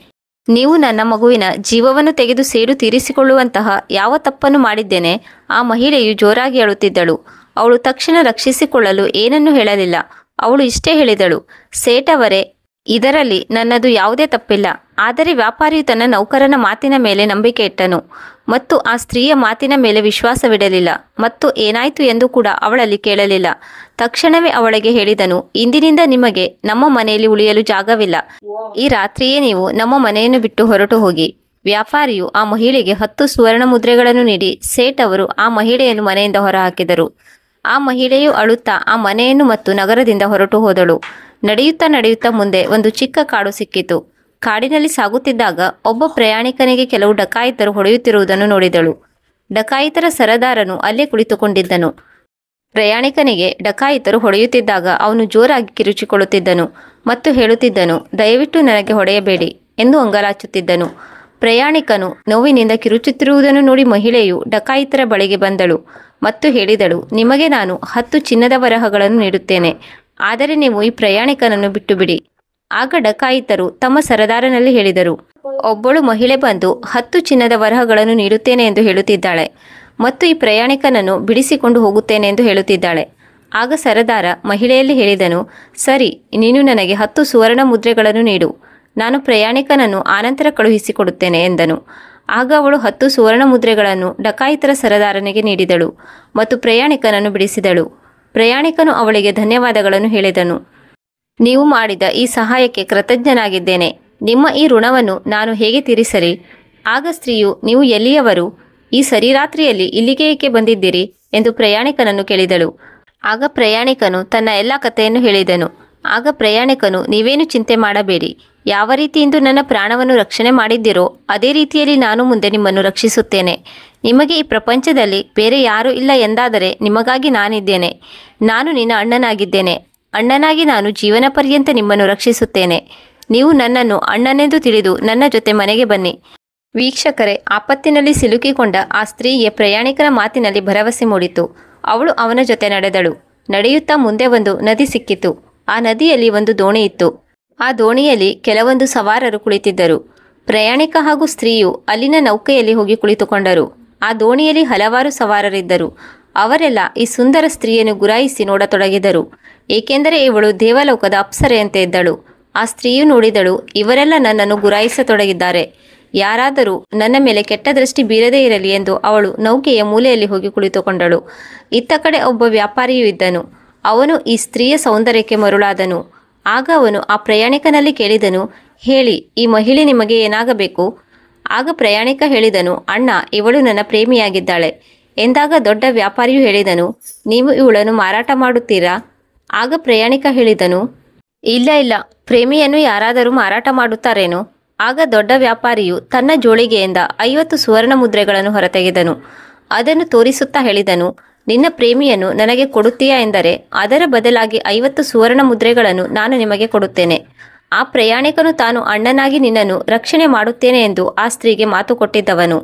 ನೀವು ನನ್ನ ಮಗುವಿನ ಜೀವವನ್ನು ತೆಗೆದು ಸೇಡು ತೀರಿಸಿಕೊಳ್ಳುವಂತಹ ಯಾವ ತಪ್ಪನ್ನು ಮಾಡಿದ್ದೇನೆ? ಆ ಮಹಿಳೆಯು ಜೋರಾಗಿ ಅಳುತ್ತಿದ್ದಳು. ಅವಳು ತಕ್ಷಣ ರಕ್ಷಿಸಿಕೊಳ್ಳಲು ಏನನ್ನೂ ಹೇಳಲಿಲ್ಲ. ಅವಳು ಇಷ್ಟೇ ಹೇಳಿದಳು, ಸೇಠ್ ಅವರೇ, ಇದರಲ್ಲಿ ನನ್ನದು ಯಾವುದೇ ತಪ್ಪಿಲ್ಲ. ಆದರೆ ವ್ಯಾಪಾರಿಯು ತನ್ನ ನೌಕರನ ಮಾತಿನ ಮೇಲೆ ನಂಬಿಕೆ ಇಟ್ಟನು ಮತ್ತು ಆ ಸ್ತ್ರೀಯ ಮಾತಿನ ಮೇಲೆ ವಿಶ್ವಾಸವಿಡಲಿಲ್ಲ ಮತ್ತು ಏನಾಯಿತು ಎಂದು ಕೂಡ ಅವಳಲ್ಲಿ ಕೇಳಲಿಲ್ಲ. ತಕ್ಷಣವೇ ಅವಳಿಗೆ ಹೇಳಿದನು, ಇಂದಿನಿಂದ ನಿಮಗೆ ನಮ್ಮ ಮನೆಯಲ್ಲಿ ಉಳಿಯಲು ಜಾಗವಿಲ್ಲ. ಈ ರಾತ್ರಿಯೇ ನೀವು ನಮ್ಮ ಮನೆಯನ್ನು ಬಿಟ್ಟು ಹೊರಟು ಹೋಗಿ. ವ್ಯಾಪಾರಿಯು ಆ ಮಹಿಳೆಗೆ 10 ಸುವರ್ಣ ಮುದ್ರೆಗಳನ್ನು ನೀಡಿ ಸೇಠ್ ಅವರು ಆ ಮಹಿಳೆಯನ್ನು ಮನೆಯಿಂದ ಹೊರಹಾಕಿದರು. ಆ ಮಹಿಳೆಯು ಅಳುತ್ತಾ ಆ ಮನೆಯನ್ನು ಮತ್ತು ನಗರದಿಂದ ಹೊರಟು ಹೋದಳು. ನಡೆಯುತ್ತಾ ಮುಂದೆ ಒಂದು ಚಿಕ್ಕ ಕಾಡು ಸಿಕ್ಕಿತು. ಕಾಡಿನಲ್ಲಿ ಸಾಗುತ್ತಿದ್ದಾಗ ಒಬ್ಬ ಪ್ರಯಾಣಿಕನಿಗೆ ಕೆಲವು ಡಕಾಯಿತರು ಹೊಡೆಯುತ್ತಿರುವುದನ್ನು ನೋಡಿದಳು. ಡಕಾಯಿತರ ಸರದಾರನು ಅಲ್ಲೇ ಕುಳಿತುಕೊಂಡಿದ್ದನು. ಪ್ರಯಾಣಿಕನಿಗೆ ಡಕಾಯಿತರು ಹೊಡೆಯುತ್ತಿದ್ದಾಗ ಅವನು ಜೋರಾಗಿ ಕಿರುಚಿಕೊಳ್ಳುತ್ತಿದ್ದನು ಮತ್ತು ಹೇಳುತ್ತಿದ್ದನು, ದಯವಿಟ್ಟು ನನಗೆ ಹೊಡೆಯಬೇಡಿ ಎಂದು ಅಂಗಲಾಚುತ್ತಿದ್ದನು. ಪ್ರಯಾಣಿಕನು ನೋವಿನಿಂದ ಕಿರುಚುತ್ತಿರುವುದನ್ನು ನೋಡಿ ಮಹಿಳೆಯು ಡಕಾಯಿತರ ಬಳಿಗೆ ಬಂದಳು ಮತ್ತು ಹೇಳಿದಳು, ನಿಮಗೆ ನಾನು 10 ಚಿನ್ನದ ವರಹಗಳನ್ನು ನೀಡುತ್ತೇನೆ, ಆದರೆ ನೀವು ಈ ಪ್ರಯಾಣಿಕನನ್ನು ಬಿಟ್ಟು ಬಿಡಿ. ಆಗ ಡಕಾಯಿತರು ತಮ್ಮ ಸರದಾರನಲ್ಲಿ ಹೇಳಿದರು, ಒಬ್ಬಳು ಮಹಿಳೆ ಬಂದು 10 ಚಿನ್ನದ ವರಹಗಳನ್ನು ನೀಡುತ್ತೇನೆ ಎಂದು ಹೇಳುತ್ತಿದ್ದಾಳೆ ಮತ್ತು ಈ ಪ್ರಯಾಣಿಕನನ್ನು ಬಿಡಿಸಿಕೊಂಡು ಹೋಗುತ್ತೇನೆ ಎಂದು ಹೇಳುತ್ತಿದ್ದಾಳೆ. ಆಗ ಸರದಾರ ಮಹಿಳೆಯಲ್ಲಿ ಹೇಳಿದನು, ಸರಿ, ನೀನು ನನಗೆ 10 ಸುವರ್ಣ ಮುದ್ರೆಗಳನ್ನು ನೀಡು, ನಾನು ಪ್ರಯಾಣಿಕನನ್ನು ಆನಂತರ ಕಳುಹಿಸಿಕೊಡುತ್ತೇನೆ ಎಂದನು. ಆಗ ಅವಳು 10 ಸುವರ್ಣ ಮುದ್ರೆಗಳನ್ನು ಡಕಾಯಿತರ ಸರದಾರನಿಗೆ ನೀಡಿದಳು ಮತ್ತು ಪ್ರಯಾಣಿಕನನ್ನು ಬಿಡಿಸಿದಳು. ಪ್ರಯಾಣಿಕನು ಅವಳಿಗೆ ಧನ್ಯವಾದಗಳನ್ನು ಹೇಳಿದನು. ನೀವು ಮಾಡಿದ ಈ ಸಹಾಯಕ್ಕೆ ಕೃತಜ್ಞನಾಗಿದ್ದೇನೆ. ನಿಮ್ಮ ಈ ಋಣವನ್ನು ನಾನು ಹೇಗೆ ತೀರಿಸಲಿ? ಆಗ ಸ್ತ್ರೀಯು, ನೀವು ಎಲ್ಲಿಯವರು? ಈ ಸರಿರಾತ್ರಿಯಲ್ಲಿ ಇಲ್ಲಿಗೆ ಏಕೆ ಬಂದಿದ್ದೀರಿ ಎಂದು ಪ್ರಯಾಣಿಕನನ್ನು ಕೇಳಿದಳು. ಆಗ ಪ್ರಯಾಣಿಕನು ತನ್ನ ಎಲ್ಲ ಕಥೆಯನ್ನು ಹೇಳಿದನು. ಆಗ ಪ್ರಯಾಣಿಕನು, ನೀವೇನು ಚಿಂತೆ ಮಾಡಬೇಡಿ, ಯಾವ ರೀತಿಯಿಂದ ನನ್ನ ಪ್ರಾಣವನ್ನು ರಕ್ಷಣೆ ಮಾಡಿದ್ದೀರೋ ಅದೇ ರೀತಿಯಲ್ಲಿ ನಾನು ಮುಂದೆ ನಿಮ್ಮನ್ನು ರಕ್ಷಿಸುತ್ತೇನೆ. ನಿಮಗೆ ಈ ಪ್ರಪಂಚದಲ್ಲಿ ಬೇರೆ ಯಾರೂ ಇಲ್ಲ ಎಂದಾದರೆ ನಿಮಗಾಗಿ ನಾನಿದ್ದೇನೆ. ನಾನು ನಿನ್ನ ಅಣ್ಣನಾಗಿದ್ದೇನೆ. ಅಣ್ಣನಾಗಿ ನಾನು ಜೀವನ ಪರ್ಯಂತ ನಿಮ್ಮನ್ನು ರಕ್ಷಿಸುತ್ತೇನೆ. ನೀವು ನನ್ನನ್ನು ಅಣ್ಣನೆಂದು ತಿಳಿದು ನನ್ನ ಜೊತೆ ಮನೆಗೆ ಬನ್ನಿ. ವೀಕ್ಷಕರೇ, ಆಪತ್ತಿನಲ್ಲಿ ಸಿಲುಕಿಕೊಂಡ ಆ ಸ್ತ್ರೀಗೆ ಪ್ರಯಾಣಿಕನ ಮಾತಿನಲ್ಲಿ ಭರವಸೆ ಮೂಡಿತು. ಅವಳು ಅವನ ಜೊತೆ ನಡೆದಳು. ನಡೆಯುತ್ತಾ ಮುಂದೆ ಒಂದು ನದಿ ಸಿಕ್ಕಿತು. ಆ ನದಿಯಲ್ಲಿ ಒಂದು ದೋಣಿ ಇತ್ತು. ಆ ದೋಣಿಯಲ್ಲಿ ಕೆಲವೊಂದು ಸವಾರರು ಕುಳಿತಿದ್ದರು. ಪ್ರಯಾಣಿಕ ಹಾಗೂ ಸ್ತ್ರೀಯು ಅಲ್ಲಿನ ನೌಕೆಯಲ್ಲಿ ಹೋಗಿ ಕುಳಿತುಕೊಂಡರು. ಆ ದೋಣಿಯಲ್ಲಿ ಹಲವಾರು ಸವಾರರಿದ್ದರು. ಅವರೆಲ್ಲ ಈ ಸುಂದರ ಸ್ತ್ರೀಯನ್ನು ಗುರಾಯಿಸಿ ನೋಡತೊಡಗಿದರು, ಏಕೆಂದರೆ ಇವಳು ದೇವಲೋಕದ ಅಪ್ಸರೆಯಂತೆ ಇದ್ದಳು. ಆ ಸ್ತ್ರೀಯು ನೋಡಿದಳು, ಇವರೆಲ್ಲ ನನ್ನನ್ನು ಗುರಾಯಿಸತೊಡಗಿದ್ದಾರೆ. ಯಾರಾದರೂ ನನ್ನ ಮೇಲೆ ಕೆಟ್ಟ ದೃಷ್ಟಿ ಬೀರದೇ ಇರಲಿ ಎಂದು ಅವಳು ನೌಕೆಯ ಮೂಲೆಯಲ್ಲಿ ಹೋಗಿ ಕುಳಿತುಕೊಂಡಳು. ಇತ್ತ ಕಡೆ ಒಬ್ಬ ವ್ಯಾಪಾರಿಯೂ ಇದ್ದನು. ಅವನು ಈ ಸ್ತ್ರೀಯ ಸೌಂದರ್ಯಕ್ಕೆ ಮರುಳಾದನು. ಆಗ ಅವನು ಆ ಪ್ರಯಾಣಿಕನಲ್ಲಿ ಕೇಳಿದನು, ಹೇಳಿ, ಈ ಮಹಿಳೆ ನಿಮಗೆ ಏನಾಗಬೇಕು? ಆಗ ಪ್ರಯಾಣಿಕ ಹೇಳಿದನು, ಅಣ್ಣ, ಇವಳು ನನ್ನ ಪ್ರೇಮಿಯಾಗಿದ್ದಾಳೆ ಎಂದಾಗ ದೊಡ್ಡ ವ್ಯಾಪಾರಿಯು ಹೇಳಿದನು, ನೀವು ಇವಳನ್ನು ಮಾರಾಟ ಮಾಡುತ್ತೀರಾ? ಆಗ ಪ್ರಯಾಣಿಕ ಹೇಳಿದನು, ಇಲ್ಲ, ಪ್ರೇಮಿಯನ್ನು ಯಾರಾದರೂ ಮಾರಾಟ ಮಾಡುತ್ತಾರೇನೋ? ಆಗ ದೊಡ್ಡ ವ್ಯಾಪಾರಿಯು ತನ್ನ ಜೋಳಿಗೆಯಿಂದ 50 ಸುವರ್ಣ ಮುದ್ರೆಗಳನ್ನು ಹೊರತೆಗೆದನು. ಅದನ್ನು ತೋರಿಸುತ್ತಾ ಹೇಳಿದನು, ನಿನ್ನ ಪ್ರೇಮಿಯನ್ನು ನನಗೆ ಕೊಡುತ್ತೀಯಾ ಎಂದರೆ ಅದರ ಬದಲಾಗಿ 50 ಸುವರ್ಣ ಮುದ್ರೆಗಳನ್ನು ನಾನು ನಿಮಗೆ ಕೊಡುತ್ತೇನೆ. ಆ ಪ್ರಯಾಣಿಕನು ತಾನು ಅಣ್ಣನಾಗಿ ನಿನ್ನನ್ನು ರಕ್ಷಣೆ ಮಾಡುತ್ತೇನೆ ಎಂದು ಆ ಸ್ತ್ರೀಗೆ ಮಾತು ಕೊಟ್ಟಿದ್ದವನು.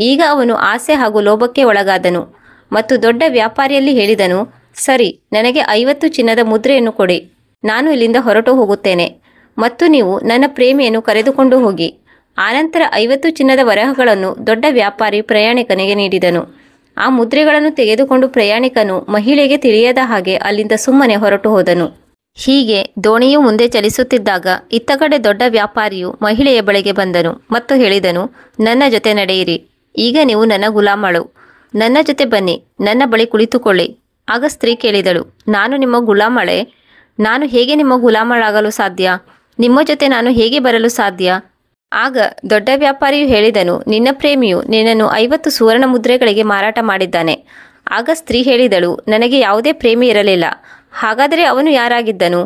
ಈಗ ಅವನು ಆಸೆ ಹಾಗೂ ಲೋಭಕ್ಕೆ ಒಳಗಾದನು ಮತ್ತು ದೊಡ್ಡ ವ್ಯಾಪಾರಿಯಲ್ಲಿ ಹೇಳಿದನು, ಸರಿ, ನನಗೆ 50 ಚಿನ್ನದ ಮುದ್ರೆಯನ್ನು ಕೊಡಿ, ನಾನು ಇಲ್ಲಿಂದ ಹೊರಟು ಹೋಗುತ್ತೇನೆ ಮತ್ತು ನೀವು ನನ್ನ ಪ್ರೇಮಿಯನ್ನು ಕರೆದುಕೊಂಡು ಹೋಗಿ. ಆನಂತರ 50 ಚಿನ್ನದ ವರಹಗಳನ್ನು ದೊಡ್ಡ ವ್ಯಾಪಾರಿ ಪ್ರಯಾಣಿಕನಿಗೆ ನೀಡಿದನು. ಆ ಮುದ್ರೆಗಳನ್ನು ತೆಗೆದುಕೊಂಡು ಪ್ರಯಾಣಿಕನು ಮಹಿಳೆಗೆ ತಿಳಿಯದ ಹಾಗೆ ಅಲ್ಲಿಂದ ಸುಮ್ಮನೆ ಹೊರಟು ಹೋದನು. ಹೀಗೆ ದೋಣಿಯು ಮುಂದೆ ಚಲಿಸುತ್ತಿದ್ದಾಗ ಇತ್ತ ಕಡೆ ದೊಡ್ಡ ವ್ಯಾಪಾರಿಯು ಮಹಿಳೆಯ ಬಳಿಗೆ ಬಂದನು ಮತ್ತು ಹೇಳಿದನು, ನನ್ನ ಜೊತೆ ನಡೆಯಿರಿ. ಈಗ ನೀವು ನನ್ನ ಗುಲಾಮಳು. ನನ್ನ ಜೊತೆ ಬನ್ನಿ, ನನ್ನ ಬಳಿ ಕುಳಿತುಕೊಳ್ಳಿ. ಆಗ ಸ್ತ್ರೀ ಕೇಳಿದಳು, ನಾನು ನಿಮ್ಮ ಗುಲಾಮಳೆ? ನಾನು ಹೇಗೆ ನಿಮ್ಮ ಗುಲಾಮಳಾಗಲು ಸಾಧ್ಯ? ನಿಮ್ಮ ಜೊತೆ ನಾನು ಹೇಗೆ ಬರಲು ಸಾಧ್ಯ? ಆಗ ದೊಡ್ಡ ವ್ಯಾಪಾರಿಯು ಹೇಳಿದನು, ನಿನ್ನ ಪ್ರೇಮಿಯು ನಿನ್ನನ್ನು 50 ಸುವರ್ಣ ಮುದ್ರೆಗಳಿಗೆ ಮಾರಾಟ ಮಾಡಿದ್ದಾನೆ. ಆಗ ಸ್ತ್ರೀ ಹೇಳಿದಳು, ನನಗೆ ಯಾವುದೇ ಪ್ರೇಮಿ ಇರಲಿಲ್ಲ. ಹಾಗಾದರೆ ಅವನು ಯಾರಾಗಿದ್ದನು?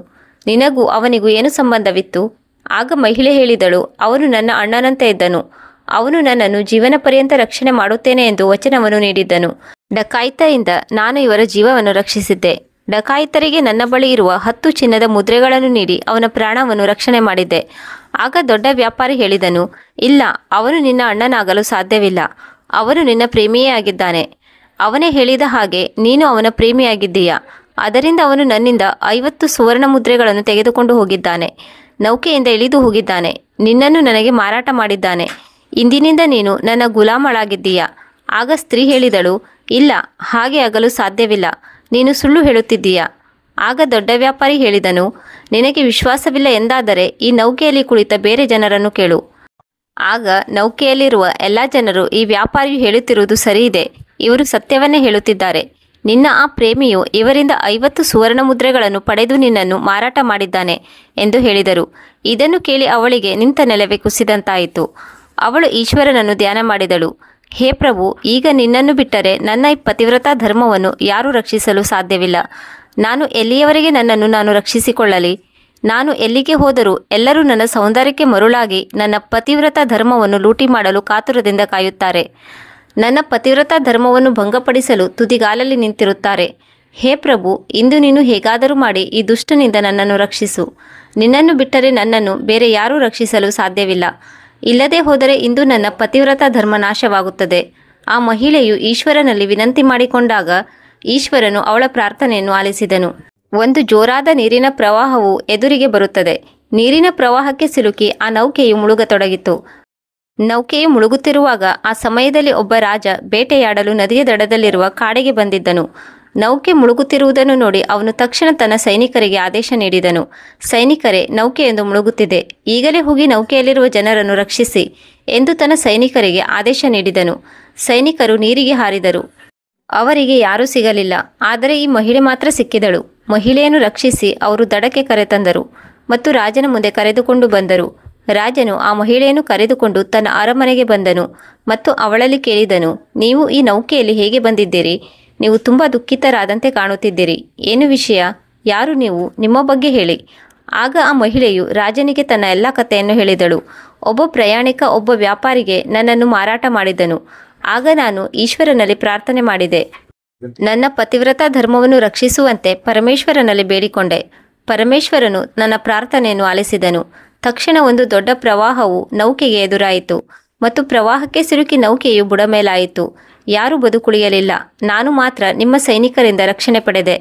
ನಿನಗೂ ಅವನಿಗೂ ಏನು ಸಂಬಂಧವಿತ್ತು? ಆಗ ಮಹಿಳೆ ಹೇಳಿದಳು, ಅವನು ನನ್ನ ಅಣ್ಣನಂತೆ ಇದ್ದನು. ಅವನು ನನ್ನನ್ನು ಜೀವನ ಪರ್ಯಂತ ರಕ್ಷಣೆ ಮಾಡುತ್ತೇನೆ ಎಂದು ವಚನವನ್ನು ನೀಡಿದ್ದನು. ಡಕಾಯಿತರಿಂದ ನಾನು ಇವರ ಜೀವವನ್ನು ರಕ್ಷಿಸಿದ್ದೆ. ಡಕಾಯಿತರಿಗೆ ನನ್ನ ಬಳಿ ಇರುವ 10 ಚಿನ್ನದ ಮುದ್ರೆಗಳನ್ನು ನೀಡಿ ಅವನ ಪ್ರಾಣವನ್ನು ರಕ್ಷಣೆ ಮಾಡಿದ್ದೆ. ಆಗ ದೊಡ್ಡ ವ್ಯಾಪಾರಿ ಹೇಳಿದನು, ಇಲ್ಲ, ಅವನು ನಿನ್ನ ಅಣ್ಣನಾಗಲು ಸಾಧ್ಯವಿಲ್ಲ. ಅವನು ನಿನ್ನ ಪ್ರೇಮಿಯೇ ಆಗಿದ್ದಾನೆ. ಅವನೇ ಹೇಳಿದ ಹಾಗೆ ನೀನು ಅವನ ಪ್ರೇಮಿಯಾಗಿದ್ದೀಯಾ. ಅದರಿಂದ ಅವನು ನನ್ನಿಂದ 50 ಸುವರ್ಣ ಮುದ್ರೆಗಳನ್ನು ತೆಗೆದುಕೊಂಡು ಹೋಗಿದ್ದಾನೆ. ನೌಕೆಯಿಂದ ಇಳಿದು ಹೋಗಿದ್ದಾನೆ. ನಿನ್ನನ್ನು ನನಗೆ ಮಾರಾಟ ಮಾಡಿದ್ದಾನೆ. ಇಂದಿನಿಂದ ನೀನು ನನ್ನ ಗುಲಾಮಳಾಗಿದ್ದೀಯಾ. ಆಗ ಸ್ತ್ರೀ ಹೇಳಿದಳು, ಇಲ್ಲ, ಹಾಗೆ ಆಗಲು ಸಾಧ್ಯವಿಲ್ಲ. ನೀನು ಸುಳ್ಳು ಹೇಳುತ್ತಿದ್ದೀಯಾ. ಆಗ ದೊಡ್ಡ ವ್ಯಾಪಾರಿ ಹೇಳಿದನು, ನಿನಗೆ ವಿಶ್ವಾಸವಿಲ್ಲ ಎಂದಾದರೆ ಈ ನೌಕೆಯಲ್ಲಿ ಕುಳಿತ ಬೇರೆ ಜನರನ್ನು ಕೇಳು. ಆಗ ನೌಕೆಯಲ್ಲಿರುವ ಎಲ್ಲ ಜನರು, ಈ ವ್ಯಾಪಾರಿಯು ಹೇಳುತ್ತಿರುವುದು ಸರಿಯಿದೆ, ಇವರು ಸತ್ಯವನ್ನೇ ಹೇಳುತ್ತಿದ್ದಾರೆ. ನಿನ್ನ ಆ ಪ್ರೇಮಿಯು ಇವರಿಂದ 50 ಸುವರ್ಣ ಮುದ್ರೆಗಳನ್ನು ಪಡೆದು ನಿನ್ನನ್ನು ಮಾರಾಟ ಮಾಡಿದ್ದಾನೆ ಎಂದು ಹೇಳಿದರು. ಇದನ್ನು ಕೇಳಿ ಅವಳಿಗೆ ನಿಂತ ನೆಲವೇ ಕುಸಿದಂತಾಯಿತು. ಅವಳು ಈಶ್ವರನನ್ನು ಧ್ಯಾನ ಮಾಡಿದಳು. ಹೇ ಪ್ರಭು, ಈಗ ನಿನ್ನನ್ನು ಬಿಟ್ಟರೆ ನನ್ನ ಈ ಪತಿವ್ರತಾ ಧರ್ಮವನ್ನು ಯಾರೂ ರಕ್ಷಿಸಲು ಸಾಧ್ಯವಿಲ್ಲ. ನಾನು ಎಲ್ಲಿಯವರೆಗೆ ನನ್ನನ್ನು ನಾನು ರಕ್ಷಿಸಿಕೊಳ್ಳಲಿ? ನಾನು ಎಲ್ಲಿಗೆ ಹೋದರೂ ಎಲ್ಲರೂ ನನ್ನ ಸೌಂದರ್ಯಕ್ಕೆ ಮರುಳಾಗಿ ನನ್ನ ಪತಿವ್ರತಾ ಧರ್ಮವನ್ನು ಲೂಟಿ ಮಾಡಲು ಕಾತುರದಿಂದ ಕಾಯುತ್ತಾರೆ. ನನ್ನ ಪತಿವ್ರತಾ ಧರ್ಮವನ್ನು ಭಂಗಪಡಿಸಲು ತುದಿಗಾಲಲ್ಲಿ ನಿಂತಿರುತ್ತಾರೆ. ಹೇ ಪ್ರಭು, ಇಂದು ನೀನು ಹೇಗಾದರೂ ಮಾಡಿ ಈ ದುಷ್ಟನಿಂದ ನನ್ನನ್ನು ರಕ್ಷಿಸು. ನಿನ್ನನ್ನು ಬಿಟ್ಟರೆ ನನ್ನನ್ನು ಬೇರೆ ಯಾರೂ ರಕ್ಷಿಸಲು ಸಾಧ್ಯವಿಲ್ಲ. ಇಲ್ಲದೆ ಹೋದರೆ ಇಂದು ನನ್ನ ಪತಿವ್ರತಾ ಧರ್ಮ ನಾಶವಾಗುತ್ತದೆ. ಆ ಮಹಿಳೆಯು ಈಶ್ವರನಲ್ಲಿ ವಿನಂತಿ ಮಾಡಿಕೊಂಡಾಗ ಈಶ್ವರನು ಅವಳ ಪ್ರಾರ್ಥನೆಯನ್ನು ಆಲಿಸಿದನು. ಒಂದು ಜೋರಾದ ನೀರಿನ ಪ್ರವಾಹವು ಎದುರಿಗೆ ಬರುತ್ತದೆ. ನೀರಿನ ಪ್ರವಾಹಕ್ಕೆ ಸಿಲುಕಿ ಆ ನೌಕೆಯು ಮುಳುಗತೊಡಗಿತು. ನೌಕೆಯು ಮುಳುಗುತ್ತಿರುವಾಗ ಆ ಸಮಯದಲ್ಲಿ ಒಬ್ಬ ರಾಜ ಬೇಟೆಯಾಡಲು ನದಿಯ ದಡದಲ್ಲಿರುವ ಕಾಡಿಗೆ ಬಂದಿದ್ದನು. ನೌಕೆ ಮುಳುಗುತ್ತಿರುವುದನ್ನು ನೋಡಿ ಅವನು ತಕ್ಷಣ ತನ್ನ ಸೈನಿಕರಿಗೆ ಆದೇಶ ನೀಡಿದನು. ಸೈನಿಕರೇ, ನೌಕೆಯೊಂದು ಮುಳುಗುತ್ತಿದೆ, ಈಗಲೇ ಹೋಗಿ ನೌಕೆಯಲ್ಲಿರುವ ಜನರನ್ನು ರಕ್ಷಿಸಿ ಎಂದು ತನ್ನ ಸೈನಿಕರಿಗೆ ಆದೇಶ ನೀಡಿದನು. ಸೈನಿಕರು ನೀರಿಗೆ ಹಾರಿದರು. ಅವರಿಗೆ ಯಾರೂ ಸಿಗಲಿಲ್ಲ. ಆದರೆ ಈ ಮಹಿಳೆ ಮಾತ್ರ ಸಿಕ್ಕಿದಳು. ಮಹಿಳೆಯನ್ನು ರಕ್ಷಿಸಿ ಅವರು ದಡಕ್ಕೆ ಕರೆತಂದರು ಮತ್ತು ರಾಜನ ಮುಂದೆ ಕರೆದುಕೊಂಡು ಬಂದರು. ರಾಜನು ಆ ಮಹಿಳೆಯನ್ನು ಕರೆದುಕೊಂಡು ತನ್ನ ಅರಮನೆಗೆ ಬಂದನು ಮತ್ತು ಅವಳಲ್ಲಿ ಕೇಳಿದನು, ನೀವು ಈ ನೌಕೆಯಲ್ಲಿ ಹೇಗೆ ಬಂದಿದ್ದೀರಿ? ನೀವು ತುಂಬ ದುಃಖಿತರಾದಂತೆ ಕಾಣುತ್ತಿದ್ದೀರಿ. ಏನು ವಿಷಯ? ಯಾರು ನೀವು? ನಿಮ್ಮ ಬಗ್ಗೆ ಹೇಳಿ. ಆಗ ಆ ಮಹಿಳೆಯು ರಾಜನಿಗೆ ತನ್ನ ಎಲ್ಲ ಕಥೆಯನ್ನು ಹೇಳಿದಳು. ಒಬ್ಬ ಪ್ರಯಾಣಿಕ ಒಬ್ಬ ವ್ಯಾಪಾರಿಗೆ ನನ್ನನ್ನು ಮಾರಾಟ ಮಾಡಿದನು. ಆಗ ನಾನು ಈಶ್ವರನಲ್ಲಿ ಪ್ರಾರ್ಥನೆ ಮಾಡಿದೆ. ನನ್ನ ಪತಿವ್ರತಾ ಧರ್ಮವನ್ನು ರಕ್ಷಿಸುವಂತೆ ಪರಮೇಶ್ವರನಲ್ಲಿ ಬೇಡಿಕೊಂಡೆ. ಪರಮೇಶ್ವರನು ನನ್ನ ಪ್ರಾರ್ಥನೆಯನ್ನು ಆಲಿಸಿದನು. ತಕ್ಷಣ ಒಂದು ದೊಡ್ಡ ಪ್ರವಾಹವು ನೌಕೆಗೆ ಎದುರಾಯಿತು ಮತ್ತು ಪ್ರವಾಹಕ್ಕೆ ಸಿಲುಕಿ ನೌಕೆಯು ಬುಡಮೇಲಾಯಿತು. ಯಾರೂ ಬದುಕುಳಿಯಲಿಲ್ಲ. ನಾನು ಮಾತ್ರ ನಿಮ್ಮ ಸೈನಿಕರಿಂದ ರಕ್ಷಣೆ ಪಡೆದೆ.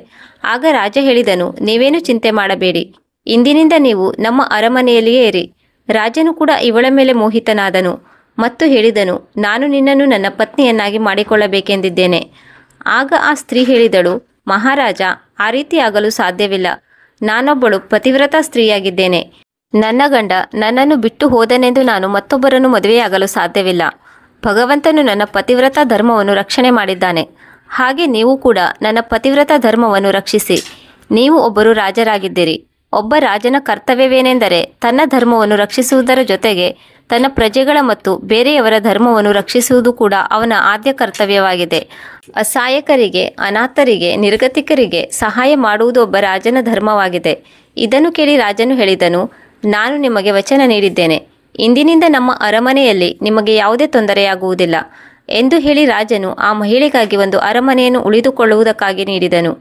ಆಗ ರಾಜ ಹೇಳಿದನು, ನೀವೇನು ಚಿಂತೆ ಮಾಡಬೇಡಿ. ಇಂದಿನಿಂದ ನೀವು ನಮ್ಮ ಅರಮನೆಯಲ್ಲಿಯೇ ಇರಿ. ರಾಜನು ಕೂಡ ಇವಳ ಮೇಲೆ ಮೋಹಿತನಾದನು ಮತ್ತು ಹೇಳಿದನು, ನಾನು ನಿನ್ನನ್ನು ನನ್ನ ಪತ್ನಿಯನ್ನಾಗಿ ಮಾಡಿಕೊಳ್ಳಬೇಕೆಂದಿದ್ದೇನೆ. ಆಗ ಆ ಸ್ತ್ರೀ ಹೇಳಿದಳು, ಮಹಾರಾಜ, ಆ ರೀತಿ ಆಗಲು ಸಾಧ್ಯವಿಲ್ಲ. ನಾನೊಬ್ಬಳು ಪತಿವ್ರತಾ ಸ್ತ್ರೀಯಾಗಿದ್ದೇನೆ. ನನ್ನ ಗಂಡ ನನ್ನನ್ನು ಬಿಟ್ಟು ಹೋದನೆಂದು ನಾನು ಮತ್ತೊಬ್ಬರನ್ನು ಮದುವೆಯಾಗಲು ಸಾಧ್ಯವಿಲ್ಲ. ಭಗವಂತನು ನನ್ನ ಪತಿವ್ರತಾ ಧರ್ಮವನ್ನು ರಕ್ಷಣೆ ಮಾಡಿದ್ದಾನೆ. ಹಾಗೆ ನೀವು ಕೂಡ ನನ್ನ ಪತಿವ್ರತಾ ಧರ್ಮವನ್ನು ರಕ್ಷಿಸಿ. ನೀವು ಒಬ್ಬರು ರಾಜರಾಗಿದ್ದೀರಿ. ಒಬ್ಬ ರಾಜನ ಕರ್ತವ್ಯವೇನೆಂದರೆ ತನ್ನ ಧರ್ಮವನ್ನು ರಕ್ಷಿಸುವುದರ ಜೊತೆಗೆ ತನ್ನ ಪ್ರಜೆಗಳ ಮತ್ತು ಬೇರೆಯವರ ಧರ್ಮವನ್ನು ರಕ್ಷಿಸುವುದು ಕೂಡ ಅವನ ಆದ್ಯ ಕರ್ತವ್ಯವಾಗಿದೆ. ಅಸಹಾಯಕರಿಗೆ, ಅನಾಥರಿಗೆ, ನಿರ್ಗತಿಕರಿಗೆ ಸಹಾಯ ಮಾಡುವುದು ಒಬ್ಬ ರಾಜನ ಧರ್ಮವಾಗಿದೆ. ಇದನ್ನು ಕೇಳಿ ರಾಜನು ಹೇಳಿದನು, ನಾನು ನಿಮಗೆ ವಚನ ನೀಡಿದ್ದೇನೆ. ಇಂದಿನಿಂದ ನಮ್ಮ ಅರಮನೆಯಲ್ಲಿ ನಿಮಗೆ ಯಾವುದೇ ತೊಂದರೆಯಾಗುವುದಿಲ್ಲ ಎಂದು ಹೇಳಿ ರಾಜನು ಆ ಮಹಿಳೆಗಾಗಿ ಒಂದು ಅರಮನೆಯನ್ನು ಉಳಿದುಕೊಳ್ಳುವುದಕ್ಕಾಗಿ ನೀಡಿದನು.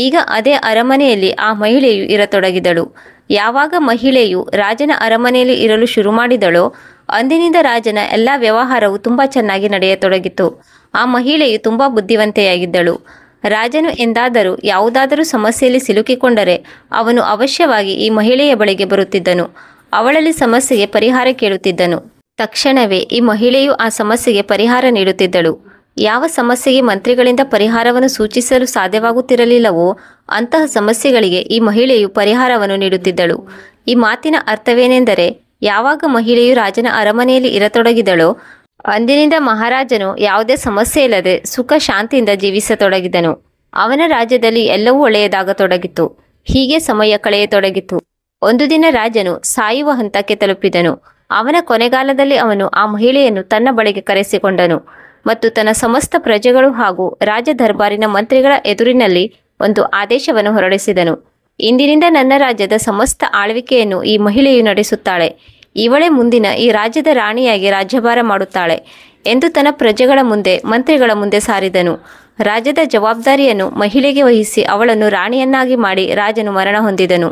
ಈಗ ಅದೇ ಅರಮನೆಯಲ್ಲಿ ಆ ಮಹಿಳೆಯು ಇರತೊಡಗಿದಳು. ಯಾವಾಗ ಮಹಿಳೆಯು ರಾಜನ ಅರಮನೆಯಲ್ಲಿ ಇರಲು ಶುರು ಮಾಡಿದಳೋ ಅಂದಿನಿಂದ ರಾಜನ ಎಲ್ಲ ವ್ಯವಹಾರವು ತುಂಬ ಚೆನ್ನಾಗಿ ನಡೆಯತೊಡಗಿತು. ಆ ಮಹಿಳೆಯು ತುಂಬ ಬುದ್ಧಿವಂತೆಯಾಗಿದ್ದಳು. ರಾಜನು ಎಂದಾದರೂ ಯಾವುದಾದರೂ ಸಮಸ್ಯೆಯಲ್ಲಿ ಸಿಲುಕಿಕೊಂಡರೆ ಅವನು ಅವಶ್ಯವಾಗಿ ಈ ಮಹಿಳೆಯ ಬಳಿಗೆ ಬರುತ್ತಿದ್ದನು. ಅವಳಲ್ಲಿ ಸಮಸ್ಯೆಗೆ ಪರಿಹಾರ ಕೇಳುತ್ತಿದ್ದನು. ತಕ್ಷಣವೇ ಈ ಮಹಿಳೆಯು ಆ ಸಮಸ್ಯೆಗೆ ಪರಿಹಾರ ನೀಡುತ್ತಿದ್ದಳು. ಯಾವ ಸಮಸ್ಯೆಗೆ ಮಂತ್ರಿಗಳಿಂದ ಪರಿಹಾರವನ್ನು ಸೂಚಿಸಲು ಸಾಧ್ಯವಾಗುತ್ತಿರಲಿಲ್ಲವೋ ಅಂತಹ ಸಮಸ್ಯೆಗಳಿಗೆ ಈ ಮಹಿಳೆಯು ಪರಿಹಾರವನ್ನು ನೀಡುತ್ತಿದ್ದಳು. ಈ ಮಾತಿನ ಅರ್ಥವೇನೆಂದರೆ, ಯಾವಾಗ ಮಹಿಳೆಯು ರಾಜನ ಅರಮನೆಯಲ್ಲಿ ಇರತೊಡಗಿದಳೋ ಅಂದಿನಿಂದ ಮಹಾರಾಜನು ಯಾವುದೇ ಸಮಸ್ಯೆ ಇಲ್ಲದೆ ಸುಖ ಶಾಂತಿಯಿಂದ ಜೀವಿಸತೊಡಗಿದನು. ಅವನ ರಾಜ್ಯದಲ್ಲಿ ಎಲ್ಲವೂ ಒಳ್ಳೆಯದಾಗತೊಡಗಿತು. ಹೀಗೆ ಸಮಯ ಕಳೆಯತೊಡಗಿತು. ಒಂದು ದಿನ ರಾಜನು ಸಾಯುವ ಹಂತಕ್ಕೆ ತಲುಪಿದನು. ಅವನ ಕೊನೆಗಾಲದಲ್ಲಿ ಅವನು ಆ ಮಹಿಳೆಯನ್ನು ತನ್ನ ಬಳಿಗೆ ಕರೆಸಿಕೊಂಡನು ಮತ್ತು ತನ್ನ ಸಮಸ್ತ ಪ್ರಜೆಗಳು ಹಾಗೂ ರಾಜ ದರ್ಬಾರಿನ ಮಂತ್ರಿಗಳ ಎದುರಿನಲ್ಲಿ ಒಂದು ಆದೇಶವನ್ನು ಹೊರಡಿಸಿದನು. ಇಂದಿನಿಂದ ನನ್ನ ರಾಜ್ಯದ ಸಮಸ್ತ ಆಳ್ವಿಕೆಯನ್ನು ಈ ಮಹಿಳೆಯು ನಡೆಸುತ್ತಾಳೆ. ಇವಳೇ ಮುಂದಿನ ಈ ರಾಜ್ಯದ ರಾಣಿಯಾಗಿ ರಾಜ್ಯಭಾರ ಮಾಡುತ್ತಾಳೆ ಎಂದು ತನ್ನ ಪ್ರಜೆಗಳ ಮುಂದೆ, ಮಂತ್ರಿಗಳ ಮುಂದೆ ಸಾರಿದನು. ರಾಜ್ಯದ ಜವಾಬ್ದಾರಿಯನ್ನು ಮಹಿಳೆಗೆ ವಹಿಸಿ ಅವಳನ್ನು ರಾಣಿಯನ್ನಾಗಿ ಮಾಡಿ ರಾಜನು ಮರಣ ಹೊಂದಿದನು.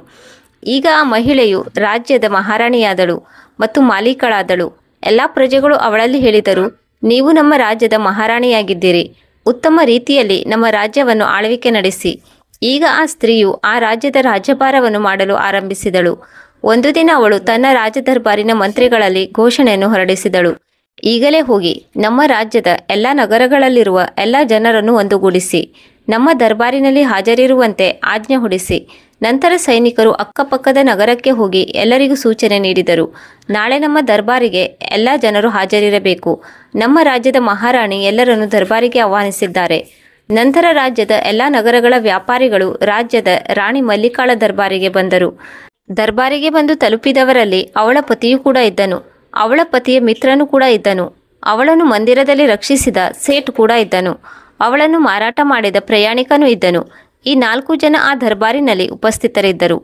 ಈಗ ಆ ಮಹಿಳೆಯು ರಾಜ್ಯದ ಮಹಾರಾಣಿಯಾದಳು ಮತ್ತು ಮಾಲೀಕಳಾದಳು. ಎಲ್ಲ ಪ್ರಜೆಗಳು ಅವಳಲ್ಲಿ ಹೇಳಿದರು, ನೀವು ನಮ್ಮ ರಾಜ್ಯದ ಮಹಾರಾಣಿಯಾಗಿದ್ದೀರಿ. ಉತ್ತಮ ರೀತಿಯಲ್ಲಿ ನಮ್ಮ ರಾಜ್ಯವನ್ನು ಆಳ್ವಿಕೆ ನಡೆಸಿ. ಈಗ ಆ ಸ್ತ್ರೀಯು ಆ ರಾಜ್ಯದ ರಾಜ್ಯಭಾರವನ್ನು ಮಾಡಲು ಆರಂಭಿಸಿದಳು. ಒಂದು ದಿನ ಅವಳು ತನ್ನ ರಾಜದರ್ಬಾರಿನ ಮಂತ್ರಿಗಳಲ್ಲಿ ಘೋಷಣೆಯನ್ನು ಹೊರಡಿಸಿದಳು. ಈಗಲೇ ಹೋಗಿ ನಮ್ಮ ರಾಜ್ಯದ ಎಲ್ಲ ನಗರಗಳಲ್ಲಿರುವ ಎಲ್ಲ ಜನರನ್ನು ಒಂದುಗೂಡಿಸಿ ನಮ್ಮ ದರ್ಬಾರಿನಲ್ಲಿ ಹಾಜರಿರುವಂತೆ ಆಜ್ಞೆ ಹೊಡಿಸಿ. ನಂತರ ಸೈನಿಕರು ಅಕ್ಕಪಕ್ಕದ ನಗರಕ್ಕೆ ಹೋಗಿ ಎಲ್ಲರಿಗೂ ಸೂಚನೆ ನೀಡಿದರು. ನಾಳೆ ನಮ್ಮ ದರ್ಬಾರಿಗೆ ಎಲ್ಲ ಜನರು ಹಾಜರಿರಬೇಕು. ನಮ್ಮ ರಾಜ್ಯದ ಮಹಾರಾಣಿ ಎಲ್ಲರನ್ನು ದರ್ಬಾರಿಗೆ ಆಹ್ವಾನಿಸಿದ್ದಾರೆ. ನಂತರ ರಾಜ್ಯದ ಎಲ್ಲ ನಗರಗಳ ವ್ಯಾಪಾರಿಗಳು ರಾಜ್ಯದ ರಾಣಿ ಮಲ್ಲಿಕಾಳ ದರ್ಬಾರಿಗೆ ಬಂದರು. ದರ್ಬಾರಿಗೆ ಬಂದು ತಲುಪಿದವರಲ್ಲಿ ಅವಳ ಪತಿಯೂ ಕೂಡ ಇದ್ದನು. ಅವಳ ಪತಿಯ ಮಿತ್ರನೂ ಕೂಡ ಇದ್ದನು. ಅವಳನ್ನು ಮಂದಿರದಲ್ಲಿ ರಕ್ಷಿಸಿದ ಸೇಠ್ ಕೂಡ ಇದ್ದನು. ಅವಳನ್ನು ಮಾರಾಟ ಮಾಡಿದ ಪ್ರಯಾಣಿಕನೂ ಇದ್ದನು. ಈ 4 ಜನ ಆ ದರ್ಬಾರಿನಲ್ಲಿ ಉಪಸ್ಥಿತರಿದ್ದರು.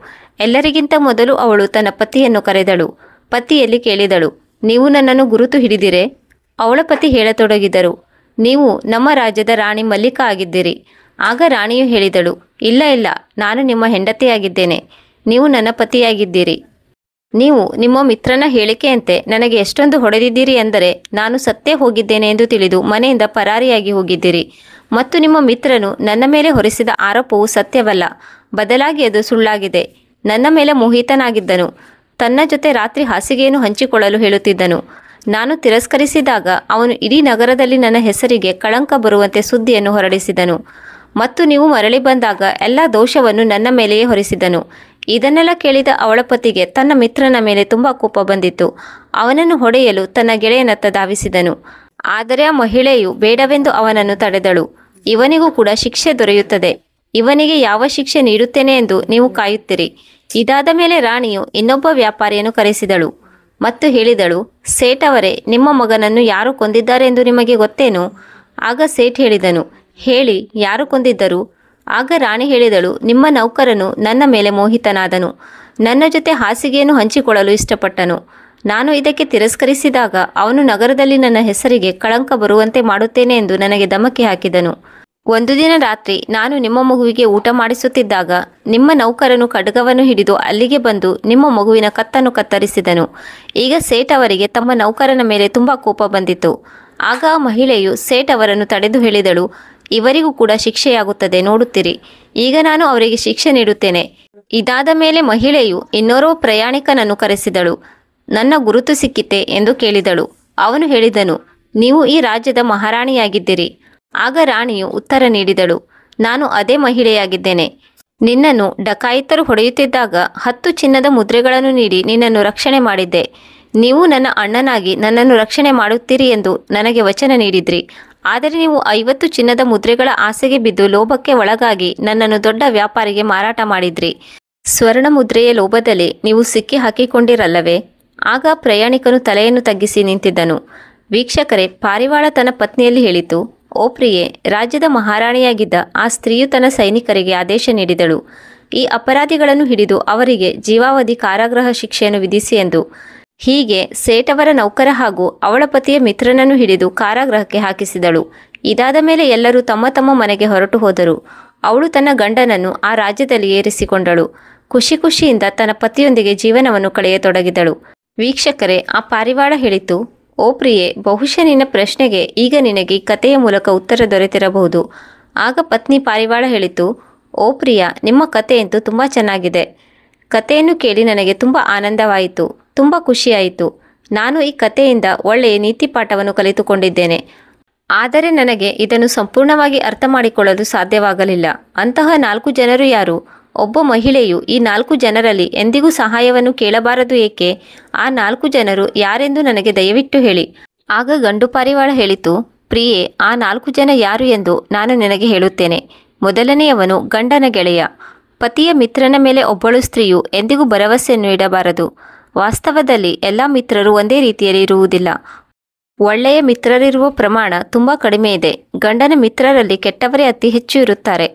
ಎಲ್ಲರಿಗಿಂತ ಮೊದಲು ಅವಳು ತನ್ನ ಪತಿಯನ್ನು ಕರೆದಳು. ಪತಿಯಲ್ಲಿ ಕೇಳಿದಳು, ನೀವು ನನ್ನನ್ನು ಗುರುತು ಹಿಡಿದಿರೆ? ಅವಳ ಪತಿ ಹೇಳತೊಡಗಿದರು, ನೀವು ನಮ್ಮ ರಾಜ್ಯದ ರಾಣಿ ಮಲ್ಲಿಕಾ ಆಗಿದ್ದೀರಿ. ಆಗ ರಾಣಿಯು ಹೇಳಿದಳು, ಇಲ್ಲ ಇಲ್ಲ, ನಾನು ನಿಮ್ಮ ಹೆಂಡತಿಯಾಗಿದ್ದೇನೆ. ನೀವು ನನ್ನ ಪತಿಯಾಗಿದ್ದೀರಿ. ನೀವು ನಿಮ್ಮ ಮಿತ್ರನ ಹೇಳಿಕೆಯಂತೆ ನನಗೆ ಎಷ್ಟೊಂದು ಹೊಡೆದಿದ್ದೀರಿ ಎಂದರೆ ನಾನು ಸತ್ತೇ ಹೋಗಿದ್ದೇನೆ ಎಂದು ತಿಳಿದು ಮನೆಯಿಂದ ಪರಾರಿಯಾಗಿ ಹೋಗಿದ್ದೀರಿ. ಮತ್ತು ನಿಮ್ಮ ಮಿತ್ರನು ನನ್ನ ಮೇಲೆ ಹೊರಿಸಿದ ಆರೋಪವು ಸತ್ಯವಲ್ಲ, ಬದಲಾಗಿ ಅದು ಸುಳ್ಳಾಗಿದೆ. ನನ್ನ ಮೇಲೆ ಮೋಹಿತನಾಗಿದ್ದನು. ತನ್ನ ಜೊತೆ ರಾತ್ರಿ ಹಾಸಿಗೆಯನ್ನು ಹಂಚಿಕೊಳ್ಳಲು ಹೇಳುತ್ತಿದ್ದನು. ನಾನು ತಿರಸ್ಕರಿಸಿದಾಗ ಅವನು ಇಡೀ ನಗರದಲ್ಲಿ ನನ್ನ ಹೆಸರಿಗೆ ಕಳಂಕ ಬರುವಂತೆ ಸುದ್ದಿಯನ್ನು ಹೊರಡಿಸಿದನು. ಮತ್ತು ನೀವು ಮರಳಿ ಬಂದಾಗ ಎಲ್ಲ ದೋಷವನ್ನು ನನ್ನ ಮೇಲೆಯೇ ಹೊರಿಸಿದನು. ಇದನ್ನೆಲ್ಲ ಕೇಳಿದ ಅವಳ ಪತಿಗೆ ತನ್ನ ಮಿತ್ರನ ಮೇಲೆ ತುಂಬ ಕೋಪ ಬಂದಿತ್ತು. ಅವನನ್ನು ಹೊಡೆಯಲು ತನ್ನ ಗೆಳೆಯನತ್ತ ಧಾವಿಸಿದನು. ಆದರೆ ಆ ಮಹಿಳೆಯು ಬೇಡವೆಂದು ಅವನನ್ನು ತಡೆದಳು. ಇವನಿಗೂ ಕೂಡ ಶಿಕ್ಷೆ ದೊರೆಯುತ್ತದೆ. ಇವನಿಗೆ ಯಾವ ಶಿಕ್ಷೆ ನೀಡುತ್ತೇನೆ ಎಂದು ನೀವು ಕಾಯುತ್ತೀರಿ. ಇದಾದ ಮೇಲೆ ರಾಣಿಯು ಇನ್ನೊಬ್ಬ ವ್ಯಾಪಾರಿಯನ್ನು ಕರೆಸಿದಳು ಮತ್ತು ಹೇಳಿದಳು, ಸೇಠ್ ಅವರೇ, ನಿಮ್ಮ ಮಗನನ್ನು ಯಾರು ಕೊಂದಿದ್ದಾರೆ ಎಂದು ನಿಮಗೆ ಗೊತ್ತೇನು? ಆಗ ಸೇಠ್ ಹೇಳಿದನು, ಹೇಳಿ, ಯಾರು ಕೊಂದಿದ್ದರು? ಆಗ ರಾಣಿ ಹೇಳಿದಳು, ನಿಮ್ಮ ನೌಕರನು ನನ್ನ ಮೇಲೆ ಮೋಹಿತನಾದನು. ನನ್ನ ಜೊತೆ ಹಾಸಿಗೆಯನ್ನು ಹಂಚಿಕೊಳ್ಳಲು ಇಷ್ಟಪಟ್ಟನು. ನಾನು ಇದಕ್ಕೆ ತಿರಸ್ಕರಿಸಿದಾಗ ಅವನು ನಗರದಲ್ಲಿ ನನ್ನ ಹೆಸರಿಗೆ ಕಳಂಕ ಬರುವಂತೆ ಮಾಡುತ್ತೇನೆ ಎಂದು ನನಗೆ ಧಮಕಿ ಹಾಕಿದನು. ಒಂದು ದಿನ ರಾತ್ರಿ ನಾನು ನಿಮ್ಮ ಮಗುವಿಗೆ ಊಟ ಮಾಡಿಸುತ್ತಿದ್ದಾಗ ನಿಮ್ಮ ನೌಕರನು ಖಡ್ಗವನ್ನು ಹಿಡಿದು ಅಲ್ಲಿಗೆ ಬಂದು ನಿಮ್ಮ ಮಗುವಿನ ಕತ್ತನ್ನು ಕತ್ತರಿಸಿದನು. ಈಗ ಸೇಠ್ ಅವರಿಗೆ ತಮ್ಮ ನೌಕರನ ಮೇಲೆ ತುಂಬ ಕೋಪ ಬಂದಿತು. ಆಗ ಆ ಮಹಿಳೆಯು ಸೇಠ್ ಅವರನ್ನು ತಡೆದು ಹೇಳಿದಳು, ಇವರಿಗೂ ಕೂಡ ಶಿಕ್ಷೆಯಾಗುತ್ತದೆ, ನೋಡುತ್ತೀರಿ. ಈಗ ನಾನು ಅವರಿಗೆ ಶಿಕ್ಷೆ ನೀಡುತ್ತೇನೆ. ಇದಾದ ಮೇಲೆ ಮಹಿಳೆಯು ಇನ್ನೋರ್ವ ಪ್ರಯಾಣಿಕನನ್ನು ಕರೆಸಿದಳು. ನನ್ನ ಗುರುತು ಸಿಕ್ಕಿತೆ ಎಂದು ಕೇಳಿದಳು. ಅವನು ಹೇಳಿದನು, ನೀವು ಈ ರಾಜ್ಯದ ಮಹಾರಾಣಿಯಾಗಿದ್ದೀರಿ. ಆಗ ರಾಣಿಯು ಉತ್ತರ ನೀಡಿದಳು, ನಾನು ಅದೇ ಮಹಿಳೆಯಾಗಿದ್ದೇನೆ. ನಿನ್ನನ್ನು ಡಕಾಯಿತರು ಹೊಡೆಯುತ್ತಿದ್ದಾಗ 10 ಚಿನ್ನದ ಮುದ್ರೆಗಳನ್ನು ನೀಡಿ ನಿನ್ನನ್ನು ರಕ್ಷಣೆ ಮಾಡಿದ್ದೆ. ನೀವು ನನ್ನ ಅಣ್ಣನಾಗಿ ನನ್ನನ್ನು ರಕ್ಷಣೆ ಮಾಡುತ್ತೀರಿ ಎಂದು ನನಗೆ ವಚನ ನೀಡಿದ್ರಿ. ಆದರೆ ನೀವು 50 ಚಿನ್ನದ ಮುದ್ರೆಗಳ ಆಸೆಗೆ ಬಿದ್ದು ಲೋಭಕ್ಕೆ ಒಳಗಾಗಿ ನನ್ನನ್ನು ದೊಡ್ಡ ವ್ಯಾಪಾರಿಗೆ ಮಾರಾಟ ಮಾಡಿದ್ರಿ. ಸ್ವರ್ಣ ಮುದ್ರೆಯ ಲೋಭದಲ್ಲಿ ನೀವು ಸಿಕ್ಕಿ ಹಾಕಿಕೊಂಡಿರಲ್ಲವೇ? ಆಗ ಪ್ರಯಾಣಿಕನು ತಲೆಯನ್ನು ತಗ್ಗಿಸಿ ನಿಂತಿದ್ದನು. ವೀಕ್ಷಕರೇ, ಪಾರಿವಾಳ ತನ್ನ ಪತ್ನಿಯಲ್ಲಿ ಹೇಳಿತು, ಓ ಪ್ರಿಯೆ, ರಾಜ್ಯದ ಮಹಾರಾಣಿಯಾಗಿದ್ದ ಆ ಸ್ತ್ರೀಯು ತನ್ನ ಸೈನಿಕರಿಗೆ ಆದೇಶ ನೀಡಿದಳು, ಈ ಅಪರಾಧಿಗಳನ್ನು ಹಿಡಿದು ಅವರಿಗೆ ಜೀವಾವಧಿ ಕಾರಾಗೃಹ ಶಿಕ್ಷೆಯನ್ನು ವಿಧಿಸಿ ಎಂದು. ಹೀಗೆ ಸೇಠ್ ಅವರ ನೌಕರ ಹಾಗೂ ಅವಳ ಪತಿಯ ಮಿತ್ರನನ್ನು ಹಿಡಿದು ಕಾರಾಗೃಹಕ್ಕೆ ಹಾಕಿಸಿದಳು. ಇದಾದ ಮೇಲೆ ಎಲ್ಲರೂ ತಮ್ಮ ತಮ್ಮ ಮನೆಗೆ ಹೊರಟು ಹೋದರು. ಅವಳು ತನ್ನ ಗಂಡನನ್ನು ಆ ರಾಜ್ಯದಲ್ಲಿ ಏರಿಸಿಕೊಂಡಳು. ಖುಷಿ ಖುಷಿಯಿಂದ ತನ್ನ ಪತಿಯೊಂದಿಗೆ ಜೀವನವನ್ನು ಕಳೆಯತೊಡಗಿದಳು. ವೀಕ್ಷಕರೇ, ಆ ಪಾರಿವಾಳ ಹೇಳಿತು, ಓ ಪ್ರಿಯೆ, ಬಹುಶಃ ನಿನ್ನ ಪ್ರಶ್ನೆಗೆ ಈಗ ನಿನಗೆ ಈ ಕಥೆಯ ಮೂಲಕ ಉತ್ತರ ದೊರೆತಿರಬಹುದು. ಆಗ ಪತ್ನಿ ಪಾರಿವಾಳ ಹೇಳಿತು, ಓ ಪ್ರಿಯ, ನಿಮ್ಮ ಕಥೆಯಂತೂ ತುಂಬ ಚೆನ್ನಾಗಿದೆ. ಕಥೆಯನ್ನು ಕೇಳಿ ನನಗೆ ತುಂಬ ಆನಂದವಾಯಿತು, ತುಂಬ ಖುಷಿಯಾಯಿತು. ನಾನು ಈ ಕಥೆಯಿಂದ ಒಳ್ಳೆಯ ನೀತಿ ಪಾಠವನ್ನು ಕಲಿತುಕೊಂಡಿದ್ದೇನೆ. ಆದರೆ ನನಗೆ ಇದನ್ನು ಸಂಪೂರ್ಣವಾಗಿ ಅರ್ಥ ಮಾಡಿಕೊಳ್ಳಲು ಸಾಧ್ಯವಾಗಲಿಲ್ಲ. ಅಂತಹ 4 ಜನರು ಯಾರು? ಒಬ್ಬ ಮಹಿಳೆಯು ಈ 4 ಜನರಲ್ಲಿ ಎಂದಿಗೂ ಸಹಾಯವನ್ನು ಕೇಳಬಾರದು ಏಕೆ? ಆ 4 ಜನರು ಯಾರೆಂದು ನನಗೆ ದಯವಿಟ್ಟು ಹೇಳಿ. ಆಗ ಗಂಡು ಪಾರಿವಾಳ ಹೇಳಿತು, ಪ್ರಿಯೆ, ಆ 4 ಜನ ಯಾರು ಎಂದು ನಾನು ನಿನಗೆ ಹೇಳುತ್ತೇನೆ. ಮೊದಲನೆಯವನು ಗಂಡನ ಗೆಳೆಯ. ಪತಿಯ ಮಿತ್ರನ ಮೇಲೆ ಒಬ್ಬಳು ಸ್ತ್ರೀಯು ಎಂದಿಗೂ ಭರವಸೆಯನ್ನು ಇಡಬಾರದು. ವಾಸ್ತವದಲ್ಲಿ ಎಲ್ಲ ಮಿತ್ರರು ಒಂದೇ ರೀತಿಯಲ್ಲಿ ಇರುವುದಿಲ್ಲ. ಒಳ್ಳೆಯ ಮಿತ್ರರಿರುವ ಪ್ರಮಾಣ ತುಂಬ ಕಡಿಮೆ ಇದೆ. ಗಂಡನ ಮಿತ್ರರಲ್ಲಿ ಕೆಟ್ಟವರೇ ಅತಿ ಹೆಚ್ಚು ಇರುತ್ತಾರೆ.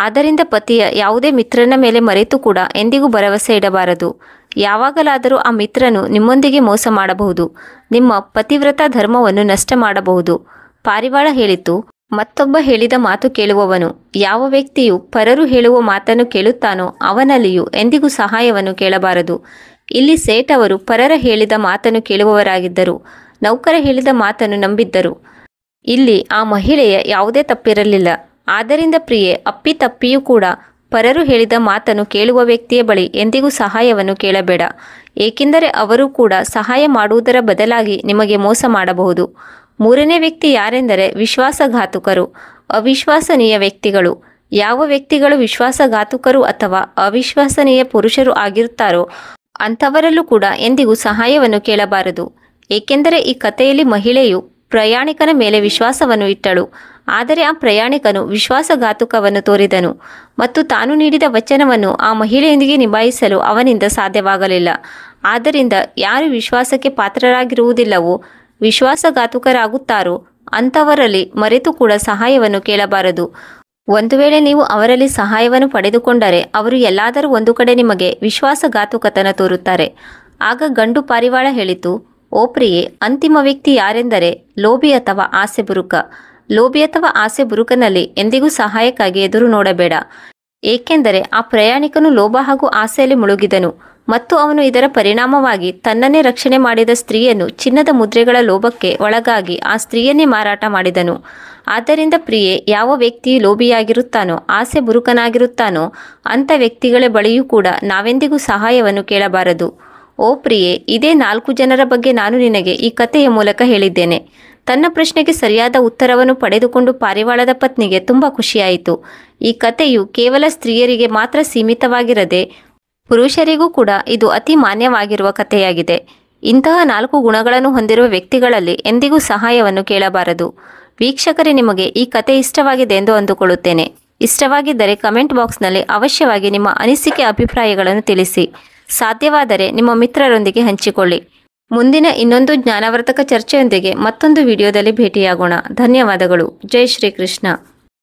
ಆದ್ದರಿಂದ ಪತಿಯ ಯಾವುದೇ ಮಿತ್ರನ ಮೇಲೆ ಮರೆತು ಕೂಡ ಎಂದಿಗೂ ಭರವಸೆ ಇಡಬಾರದು. ಯಾವಾಗಲಾದರೂ ಆ ಮಿತ್ರನು ನಿಮ್ಮೊಂದಿಗೆ ಮೋಸ ಮಾಡಬಹುದು, ನಿಮ್ಮ ಪತಿವ್ರತ ಧರ್ಮವನ್ನು ನಷ್ಟ ಮಾಡಬಹುದು. ಪಾರಿವಾಳ ಹೇಳಿತು, ಮತ್ತೊಬ್ಬ ಹೇಳಿದ ಮಾತು ಕೇಳುವವನು. ಯಾವ ವ್ಯಕ್ತಿಯು ಪರರು ಹೇಳುವ ಮಾತನ್ನು ಕೇಳುತ್ತಾನೋ ಅವನಲ್ಲಿಯೂ ಎಂದಿಗೂ ಸಹಾಯವನ್ನು ಕೇಳಬಾರದು. ಇಲ್ಲಿ ಸೇಠ್ ಅವರು ಪರರ ಹೇಳಿದ ಮಾತನ್ನು ಕೇಳುವವರಾಗಿದ್ದರು. ನೌಕರ ಹೇಳಿದ ಮಾತನ್ನು ನಂಬಿದ್ದರು. ಇಲ್ಲಿ ಆ ಮಹಿಳೆಯ ಯಾವುದೇ ತಪ್ಪಿರಲಿಲ್ಲ. ಆದ್ದರಿಂದ ಪ್ರಿಯೆ, ಅಪ್ಪಿತಪ್ಪಿಯೂ ಕೂಡ ಪರರು ಹೇಳಿದ ಮಾತನ್ನು ಕೇಳುವ ವ್ಯಕ್ತಿಯ ಬಳಿ ಎಂದಿಗೂ ಸಹಾಯವನ್ನು ಕೇಳಬೇಡ. ಏಕೆಂದರೆ ಅವರು ಕೂಡ ಸಹಾಯ ಮಾಡುವುದರ ಬದಲಾಗಿ ನಿಮಗೆ ಮೋಸ ಮಾಡಬಹುದು. 3ನೇ ವ್ಯಕ್ತಿ ಯಾರೆಂದರೆ ವಿಶ್ವಾಸಘಾತುಕರು, ಅವಿಶ್ವಸನೀಯ ವ್ಯಕ್ತಿಗಳು. ಯಾವ ವ್ಯಕ್ತಿಗಳು ವಿಶ್ವಾಸಘಾತುಕರು ಅಥವಾ ಅವಿಶ್ವಸನೀಯ ಪುರುಷರು ಆಗಿರುತ್ತಾರೋ ಅಂಥವರಲ್ಲೂ ಕೂಡ ಎಂದಿಗೂ ಸಹಾಯವನ್ನು ಕೇಳಬಾರದು. ಏಕೆಂದರೆ ಈ ಕಥೆಯಲ್ಲಿ ಮಹಿಳೆಯು ಪ್ರಯಾಣಿಕನ ಮೇಲೆ ವಿಶ್ವಾಸವನ್ನು ಇಟ್ಟಳು, ಆದರೆ ಆ ಪ್ರಯಾಣಿಕನು ವಿಶ್ವಾಸಘಾತುಕವನ್ನು ತೋರಿದನು ಮತ್ತು ತಾನು ನೀಡಿದ ವಚನವನ್ನು ಆ ಮಹಿಳೆಯೊಂದಿಗೆ ನಿಭಾಯಿಸಲು ಅವನಿಂದ ಸಾಧ್ಯವಾಗಲಿಲ್ಲ. ಆದ್ದರಿಂದ ಯಾರು ವಿಶ್ವಾಸಕ್ಕೆ ಪಾತ್ರರಾಗಿರುವುದಿಲ್ಲವೋ, ವಿಶ್ವಾಸಘಾತುಕರಾಗುತ್ತಾರೋ ಅಂಥವರಲ್ಲಿ ಮರೆತು ಕೂಡ ಸಹಾಯವನ್ನು ಕೇಳಬಾರದು. ಒಂದು ವೇಳೆ ನೀವು ಅವರಲ್ಲಿ ಸಹಾಯವನ್ನು ಪಡೆದುಕೊಂಡರೆ ಅವರು ಎಲ್ಲಾದರೂ ಒಂದು ಕಡೆ ನಿಮಗೆ ವಿಶ್ವಾಸಘಾತುಕತನ ತೋರುತ್ತಾರೆ. ಆಗ ಗಂಡು ಪಾರಿವಾಳ ಹೇಳಿತು, ಓ ಪ್ರಿಯೆ, ಅಂತಿಮ ವ್ಯಕ್ತಿ ಯಾರೆಂದರೆ ಲೋಭಿ ಅಥವಾ ಆಸೆ ಬುರುಕ. ಲೋಭಿ ಅಥವಾ ಆಸೆ ಬುರುಕನಲ್ಲಿ ಎಂದಿಗೂ ಸಹಾಯಕ್ಕಾಗಿ ಎದುರು ನೋಡಬೇಡ. ಏಕೆಂದರೆ ಆ ಪ್ರಯಾಣಿಕನು ಲೋಭ ಹಾಗೂ ಆಸೆಯಲ್ಲಿ ಮುಳುಗಿದನು ಮತ್ತು ಅವನು ಇದರ ಪರಿಣಾಮವಾಗಿ ತನ್ನನ್ನೇ ರಕ್ಷಣೆ ಮಾಡಿದ ಸ್ತ್ರೀಯನ್ನು ಚಿನ್ನದ ಮುದ್ರೆಗಳ ಲೋಭಕ್ಕೆ ಒಳಗಾಗಿ ಆ ಸ್ತ್ರೀಯನ್ನೇ ಮಾರಾಟ ಮಾಡಿದನು. ಆದ್ದರಿಂದ ಪ್ರಿಯೆ, ಯಾವ ವ್ಯಕ್ತಿಯು ಲೋಭಿಯಾಗಿರುತ್ತಾನೋ, ಆಸೆ ಬುರುಕನಾಗಿರುತ್ತಾನೋ ಅಂಥ ವ್ಯಕ್ತಿಗಳ ಬಳಿಯೂ ಕೂಡ ನಾವೆಂದಿಗೂ ಸಹಾಯವನ್ನು ಕೇಳಬಾರದು. ಓ ಪ್ರಿಯೆ, ಇದೇ 4 ಜನರ ಬಗ್ಗೆ ನಾನು ನಿನಗೆ ಈ ಕಥೆಯ ಮೂಲಕ ಹೇಳಿದ್ದೇನೆ. ತನ್ನ ಪ್ರಶ್ನೆಗೆ ಸರಿಯಾದ ಉತ್ತರವನ್ನು ಪಡೆದುಕೊಂಡು ಪಾರಿವಾಳದ ಪತ್ನಿಗೆ ತುಂಬ ಖುಷಿಯಾಯಿತು. ಈ ಕಥೆಯು ಕೇವಲ ಸ್ತ್ರೀಯರಿಗೆ ಮಾತ್ರ ಸೀಮಿತವಾಗಿರದೆ ಪುರುಷರಿಗೂ ಕೂಡ ಇದು ಅತಿ ಮಾನ್ಯವಾಗಿರುವ ಕಥೆಯಾಗಿದೆ. ಇಂತಹ 4 ಗುಣಗಳನ್ನು ಹೊಂದಿರುವ ವ್ಯಕ್ತಿಗಳಲ್ಲಿ ಎಂದಿಗೂ ಸಹಾಯವನ್ನು ಕೇಳಬಾರದು. ವೀಕ್ಷಕರೇ, ನಿಮಗೆ ಈ ಕಥೆ ಇಷ್ಟವಾಗಿದೆ ಎಂದು ಅಂದುಕೊಳ್ಳುತ್ತೇನೆ. ಇಷ್ಟವಾಗಿದ್ದರೆ ಕಮೆಂಟ್ ಬಾಕ್ಸ್ನಲ್ಲಿ ಅವಶ್ಯವಾಗಿ ನಿಮ್ಮ ಅನಿಸಿಕೆ ಅಭಿಪ್ರಾಯಗಳನ್ನು ತಿಳಿಸಿ. ಸಾಧ್ಯವಾದರೆ ನಿಮ್ಮ ಮಿತ್ರರೊಂದಿಗೆ ಹಂಚಿಕೊಳ್ಳಿ. ಮುಂದಿನ ಇನ್ನೊಂದು ಜ್ಞಾನವರ್ಧಕ ಚರ್ಚೆಯೊಂದಿಗೆ ಮತ್ತೊಂದು ವಿಡಿಯೋದಲ್ಲಿ ಭೇಟಿಯಾಗೋಣ. ಧನ್ಯವಾದಗಳು. ಜೈ ಶ್ರೀಕೃಷ್ಣ.